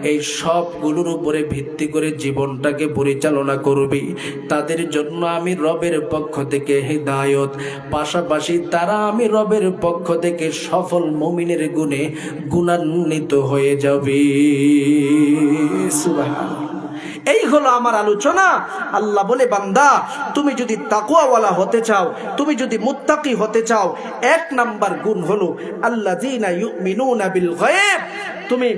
এই সবগুলোর উপরে ভিত্তি করে জীবনটাকে পরিচালনা করবে, তাদের জন্য আমি রবের পক্ষ থেকে হিদায়ত, পাশাপাশি তারা আমি রবের পক্ষ থেকে সফল মুমিনের গুণে গুণান্বিত হয়ে যাবে। সুবহানাল্লাহ। এই হলো আমার আলোচনা। আল্লাহ বলে, বান্দা তুমি যদি তাকওয়াওয়ালা হতে চাও, তুমি যদি মুত্তাকি হতে চাও, 1 নাম্বার গুণ হলো আল্লাযীনা ইউমিনুনা বিল গায়ব। তুমি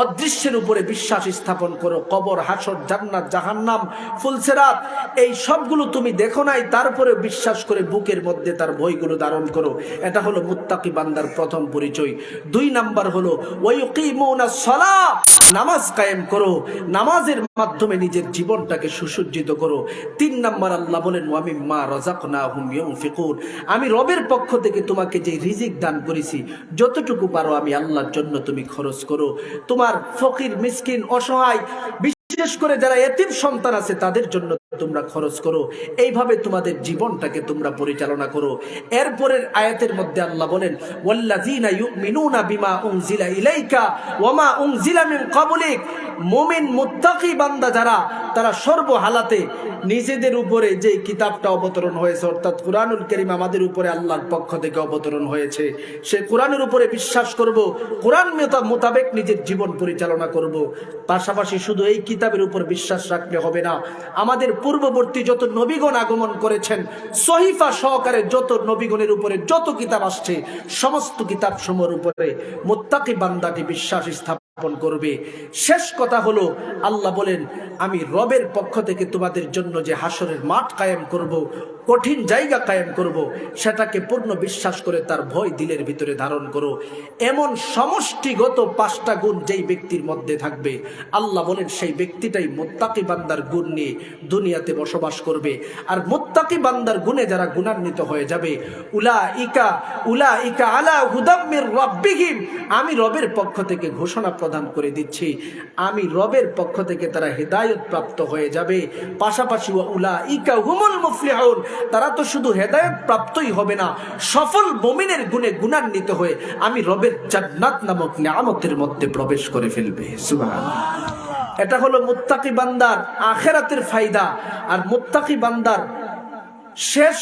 অদৃশ্যের উপরে বিশ্বাস স্থাপন করো। কবর, হাসর, জান্নাত, জাহান্নাম, ফুলসেরাত, এই সবগুলো তুমি দেখো নাই, তারপরে বিশ্বাস করে বুকের মধ্যে তার ভয়গুলো ধারণ করো। এটা হলো মুত্তাকি বান্দার প্রথম পরিচয়। 2 নাম্বার হলো ওয়ায়ুকিমুনাস সালাহ, নামাজ কায়েম করো, নামাজের মাধ্যমে নিজের জীবনটাকে সুসজ্জিত করো। 3 নাম্বার আল্লাহ বলেন, ওয়া মিম্মা রাযাকনাহুম ইউনফিকুন, আমি রবের পক্ষ থেকে তোমাকে যে রিজিক দান করেছি যতটুকু পারো আমি আল্লাহর জন্য তুমি খরচ করো। তোমার ফকির, মিসকিন, অসহায়, বিশেষ করে যারা এতিম সন্তান আছে তাদের জন্য তোমরা খরচ করো। এইভাবে তোমাদের জীবনটাকে তোমরা পরিচালনা করো। এরপরের আয়াতের মধ্যে আল্লাহ বলেন, ওয়াল্লাযীনা ইউমিনুনা বিমা উনজিলা ইলাইকা ওয়া মা উনজিলা মিন ক্বাবলিক, মুমিন মুত্তাকি বান্দা যারা, তারা সর্বহালাতে নিজেদের উপরে যে কিতাবটা অবতরণ হয়েছে, অর্থাৎ কুরআনুল কারীম আমাদের উপরে আল্লাহর পক্ষ থেকে অবতরণ হয়েছে, সে কোরআনের উপরে বিশ্বাস করব, কোরআন মোতাবেক নিজের জীবন পরিচালনা করব। পাশাপাশি শুধু এই কিতাবের উপর বিশ্বাস রাখলে হবে না, আমাদের পূর্ববর্তী যত নবীগণ আগমন করেছেন, সহিফা সহকারে যত নবীগণের উপরে যত কিতাব আসছে, সমস্ত কিতাব সমূহের উপরে মুত্তাকি বান্দাটি বিশ্বাস স্থাপন করবে। শেষ কথা হলো, আল্লাহ বলেন, আমি রবের পক্ষ থেকে তোমাদের জন্য যে হাসরের মাঠ কায়েম করব, কঠিন জায়গা কায়েম করব, সেটাকে পূর্ণ বিশ্বাস করে তার ভয় দিলের ভিতরে ধারণ করো। এমন সমষ্টিগত 5টা গুণ যেই ব্যক্তির মধ্যে থাকবে, আল্লাহ বলেন সেই ব্যক্তিটাই মুত্তাকি বান্দার গুণ নিয়ে দুনিয়াতে বসবাস করবে। আর মুত্তাকি বান্দার গুণে যারা গুণান্বিত হয়ে যাবে, উলাইকা আলা হুদাম মির রাব্বিহিম, আমি রবের পক্ষ থেকে ঘোষণা প্রদান করে দিচ্ছি, আমি রবের পক্ষ থেকে তারা হেদায়েত প্রাপ্ত হয়ে যাবে। পাশাপাশি উলাইকা হুমুল মুফলিহুন, তারা তো শুধু হেদায়েত প্রাপ্তই হবে না, সফল মুমিনের গুণে গুণান্বিত হয়ে আমি রবের জান্নাত নামক নিয়ামতের মধ্যে প্রবেশ করে ফেলবে। সুবহানাল্লাহ। এটা হলো মুত্তাকি বান্দার আখিরাতের ফায়দা। আর মুত্তাকি বান্দার শেষ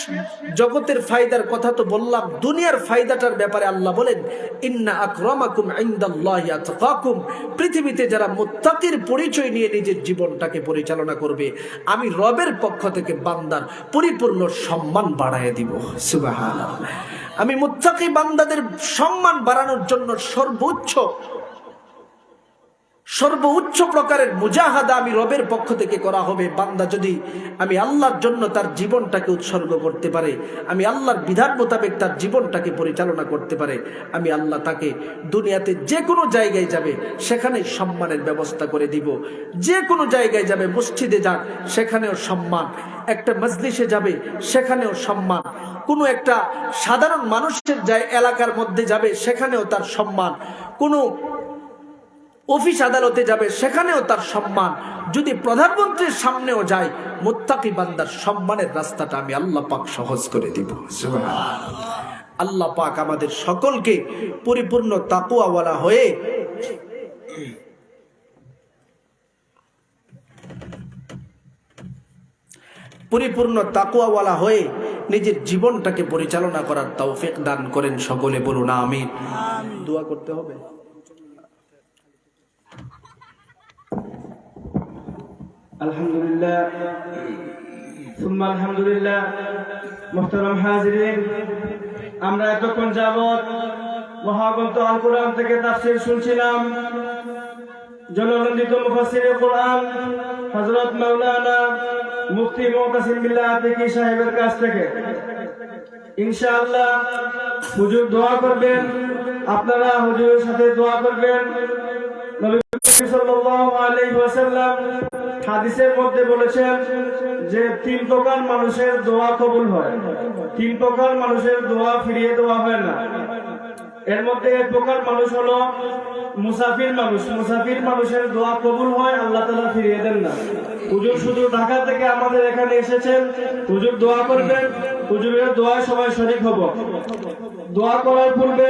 জগতের ফায়দার কথা তো বললাম, দুনিয়ার ফায়দাটার ব্যাপারে আল্লাহ বলেন, ইন্না আকরামাকুম ইনদাল্লাহি আতকাকুম, পৃথিবীতে যারা মুত্তাকির পরিচয় নিয়ে নিজের জীবনটাকে পরিচালনা করবে, আমি রবের পক্ষ থেকে বান্দার পরিপূর্ণ সম্মান বাড়ায় দিব। সুবহানাল্লাহ। আমি মুত্তাকি বান্দাদের সম্মান বাড়ানোর জন্য সর্বোচ্চ প্রকারের মুজাহাদা আমি রবের পক্ষ থেকে করা হবে। বান্দা যদি আমি আল্লাহর জন্য তার জীবনটাকে উৎসর্গ করতে পারে, আমি আল্লাহর বিধান মোতাবেক তার জীবনটাকে পরিচালনা করতে পারে, আমি আল্লাহ তাকে দুনিয়াতে যে কোনো জায়গায় যাবে সেখানে সম্মানের ব্যবস্থা করে দিব। যে কোনো জায়গায় যাবে, মসজিদে যাক সেখানেও সম্মান, একটা মজলিসে যাবে সেখানেও সম্মান, কোনো একটা সাধারণ মানুষের এলাকার মধ্যে যাবে সেখানেও তার সম্মান, কোনো অফিস আদালতে যাবে সেখানেও তার সম্মান, যদি প্রধানমন্ত্রীর সামনেও যায়, মুত্তাকি বান্দার সম্মানের রাস্তাটা আমি আল্লাহ পাক সহজ করে দিব। সুবহানাল্লাহ। আল্লাহ পাক আমাদের সকলকে পরিপূর্ণ তাকওয়াওয়ালা হয়ে নিজের জীবনটাকে পরিচালনা করার তৌফিক দান করেন। সকলে বলুন আমিন। দোয়া করতে হবে। আলহামদুলিল্লাহ, সুম্মা আলহামদুলিল্লাহ। মুহতারাম হাজিরিন, আমরা এতক্ষণ যাবত মহাগ্রন্থ আল কোরআন থেকে তাফসীর শুনছিলাম। জননন্দিত মুফাসসিরে কোরআন হযরত মাওলানা মুফতি মুতাসিম বিল্লাহ আতিকি সাহেবের কাছ থেকে ইনশাআল্লাহ হুজুর দোয়া করবেন। আপনারা হুজুরের সাথে দোয়া করবেন। নবী সাল্লাল্লাহু আলাইহি ওয়াসাল্লাম হাদিসের মধ্যে বলেছেন যে 3 প্রকার মানুষের দোয়া কবুল হয়, 3 প্রকার মানুষের দোয়া ফিরিয়ে দেওয়া হয় না। এর মধ্যে এক প্রকার মানুষ হলো মুসাফির মানুষ। মুসাফির মানুষের দোয়া কবুল হয়, আল্লাহ তাআলা ফিরিয়ে দেন না। হুজুর শুধু ঢাকা থেকে আমাদের এখানে এসেছেন, হুজুর দোয়া করবেন, হুজুরের দোয়ায় সবাই শরীক হব। দোয়া করার পূর্বে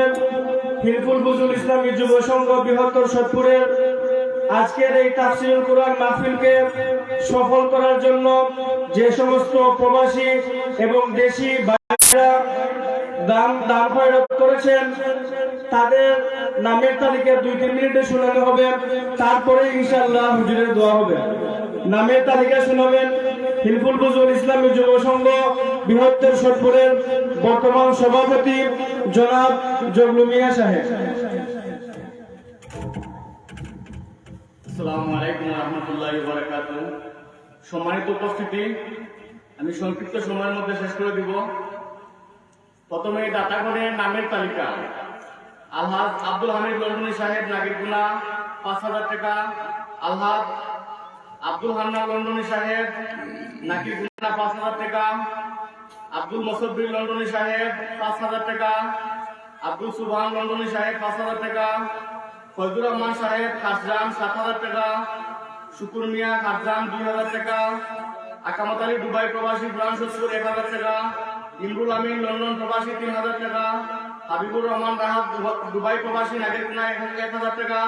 হিলফুল বুজুল ইসলামী যুব সংঘ বৃহত্তর সোদপুরের আজকের এই তাফসীরুল কুরআন মাহফিলকে সফল করার জন্য যে সমস্ত প্রবাসী এবং দেশি ভাইরা দান খয়রাত করেছেন তাদের নামের তালিকা 2-3 মিনিটে শোনানো হবে, তারপরে ইনশাআল্লাহ হুজুরের দোয়া হবে। নামের তালিকা শোনাবেন হিলফুল বুজুল ইসলামী যুব সংঘ বৃহত্তর সোদপুরের বর্তমান সভাপতি জনাব জগলু মিয়া সাহেব। আসসালামু আলাইকুম ওয়া রাহমাতুল্লাহি ওয়া বারাকাতুহু। সম্মানিত উপস্থিতি, আমি সংক্ষিপ্ত সময়ের মধ্যে শেষ করে দিব। প্রথমে দাতাগণের নামের তালিকা। আলহাজ আব্দুল হামিদ লন্ডনী সাহেব নাগিরগুনা 5,000 টাকা। আলহাজ আব্দুল হান্নান লন্ডনী সাহেব নাগিরগুনা 5,000 টাকা। আব্দুল মুসাব্বির লন্ডনী সাহেব 5,000 টাকা। আব্দুল সুবহান লন্ডনী সাহেব 5,000 টাকা। ফজলুর রহমান সাহেব খাসজান 7,000 টাকা। শুকুর মিয়া খাসজান 2,000 টাকা। আকামত আলী দুবাই প্রবাসী ব্রাঞ্চ সদস্য 1,000 টাকা। ইমরুল আমিন লন্ডন প্রবাসী 3,000 টাকা। হাবিবুর রহমান রাহাত দুবাই প্রবাসী নাগেরকুনা 1,000 টাকা।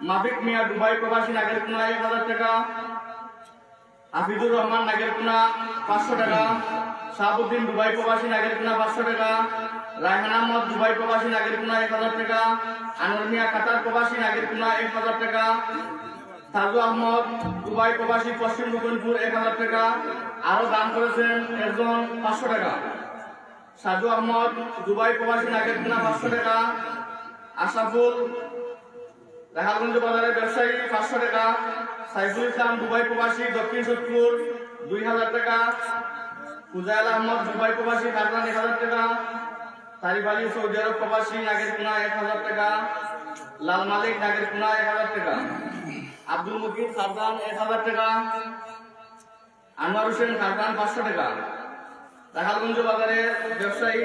মাফিক মিয়া দুবাই প্রবাসী নাগেরকুনা 1,000 টাকা। হাফিজুর রহমান নাগেরকুনা 500 টাকা। শাহাবুদ্দিন দুবাই প্রবাসী নাগেরকুনা 500 টাকা। রায়হান আহমদ দুবাই প্রবাসী নাগেরকুনা 1,000 টাকা। আনোয়ার মিয়া কাতার প্রবাসী নাগেরকুনা 1,000 টাকা। সাজু আহমদ দুবাই প্রবাসী পশ্চিম রুকনপুর 1,000 টাকা। আরো দান করেছেন একজন 500 টাকা। সাজু আহমদ দুবাই প্রবাসী নাগেরকুনা 500 টাকা। আশরাফুল রাহালগঞ্জ বাজারের ব্যবসায়ী 500 টাকা। সাইফুল ইসলাম দুবাই প্রবাসী দক্ষিণ সোদপুর 2,000 টাকা। ফুজাইল আহমদ দুবাই প্রবাসী খারদান 1,000 টাকা। তারিফ আলী সৌদি আরব প্রবাসী নাগেরকুনা 1,000 টাকা। লাল মালিক নাগেরকুনা 1,000 টাকা। আব্দুল মুকিম খারদান 1,000 টাকা। আনোয়ার হোসেন খারদান 500 টাকা। রাখালগঞ্জ বাজারের ব্যবসায়ী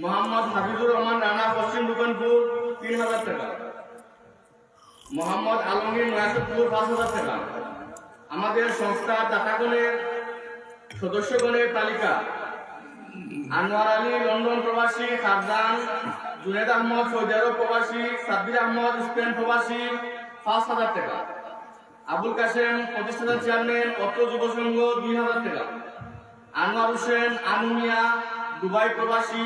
মোহাম্মদ হাফিজুর রহমান রানা পশ্চিম রুকনপুর 3,000 টাকা। মোহাম্মদ আলমগীর নয়াসদপুর 5,000 টাকা। আমাদের সংস্থার দাতাগণের সদস্যগণের তালিকা: আনোয়ার আলী লন্ডন প্রবাসী খারদান, জুনেদ আহমদ সৌদি আরব প্রবাসী, সাব্বির আহমদ স্পেন প্রবাসী 5,000 টাকা। আবুল কাসেম প্রতিষ্ঠাতা চেয়ারম্যান অত্র যুব সংঘ 2,000 টাকা। আনোয়ার হোসেন আনুমিয়া দুবাই প্রবাসী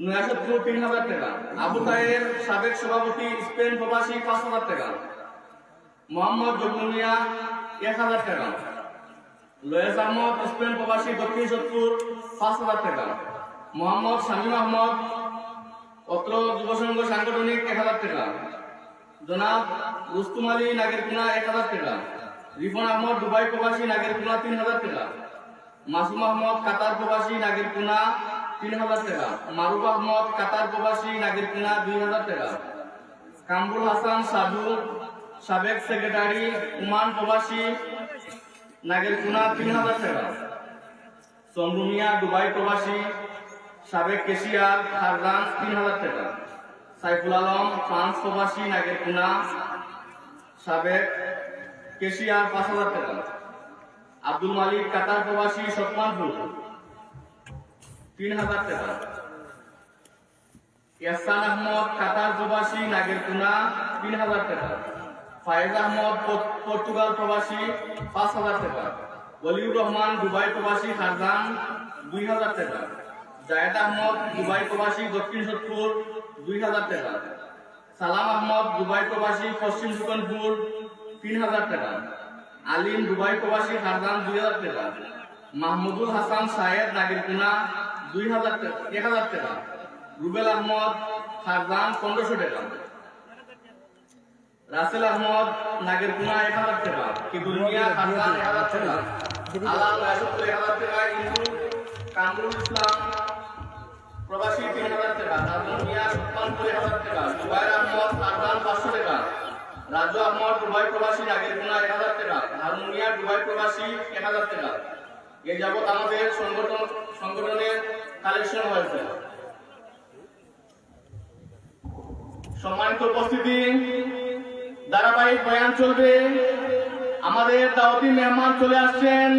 নয়াসদপুর 3,000 টাকা। আবু তাহের সাবেক সভাপতি স্পেন প্রবাসী 5,000 টাকা। মোহাম্মদ জগলু মিয়া 1,000 টাকা। লয়েস আহমদ স্পেন প্রবাসী দক্ষিণ সোদপুর 5,000 টাকা। মোহাম্মদ শামীম আহমদ অত্র যুব সংঘ সাংগঠনিক 1,000 টাকা। জনাব রুস্তুম আলী নাগেরকুনা 1,000 টাকা। রিফন আহমদ দুবাই প্রবাসী নাগেরকুনা 3,000 টাকা। মাসুম আহমদ কাতার প্রবাসী নাগেরকুনা 3,000 টাকা। মারুফ আহমদ কাতার প্রবাসী নাগেরকুনা 2,000 টাকা। কামরুল হাসান সাধু সাবেক সেক্রেটারি ওমান প্রবাসী নাগেরকুনা 3,000 টাকা। চন্দ্রু মিয়া দুবাই প্রবাসী সাবেক কেশিয়ার খারদান 3,000 টাকা। সাইফুল আলম ফ্রান্স প্রবাসী নাগেরকুনা সাবেক কেশিয়ার 5,000 টাকা। আব্দুল মালিক কাতার প্রবাসী সতমানপুর 3,000 টাকা। ইয়াসান আহমদ কাতার প্রবাসী নাগেরকুনা 3,000 টাকা। ফায়েজ আহমদ পর্তুগাল প্রবাসী 5,000 টাকা। ওলিউর রহমান দুবাই প্রবাসী খারদান 2,000 টাকা। জায়েদ আহমদ দুবাই প্রবাসী দক্ষিণ সোদপুর 2,000 টাকা। সালাম আহমদ দুবাই প্রবাসী পশ্চিম সুকনপুর 3,000 টাকা। আলিম দুবাই প্রবাসী খারদান 2,000 টাকা। মাহমুদুল হাসান সাহেব নাগেরকুনা 1,000 টাকা। রুবেল আহমদ খারদান 1,500 টাকা। রাসেল আহমদ নাগেরকুনা 1,000 টাকা। কিবুল মিয়া খারদান 1,000 টাকা। আলাল রাসুল 1,000 টাকা। ইন্দু কামরুল ইসলাম প্রবাসী 3000 টাকা, নাজমুল মিয়া সুলতানপুর 1000 টাকা, জুবাইর আহমদ আরদান 500 টাকা, রাজু আহমদ দুবাই প্রবাসী আগের গুণা 1000 টাকা, হারুন মিয়া দুবাই প্রবাসী 1000 টাকা। এই যাবৎ আমাদের সংগঠনের কালেকশন হয়েছে। সম্মানিত উপস্থিতি, ধারাবাহিক বয়ান চলবে। আমাদের দাওয়াতি মেহমান চলে আসছেন।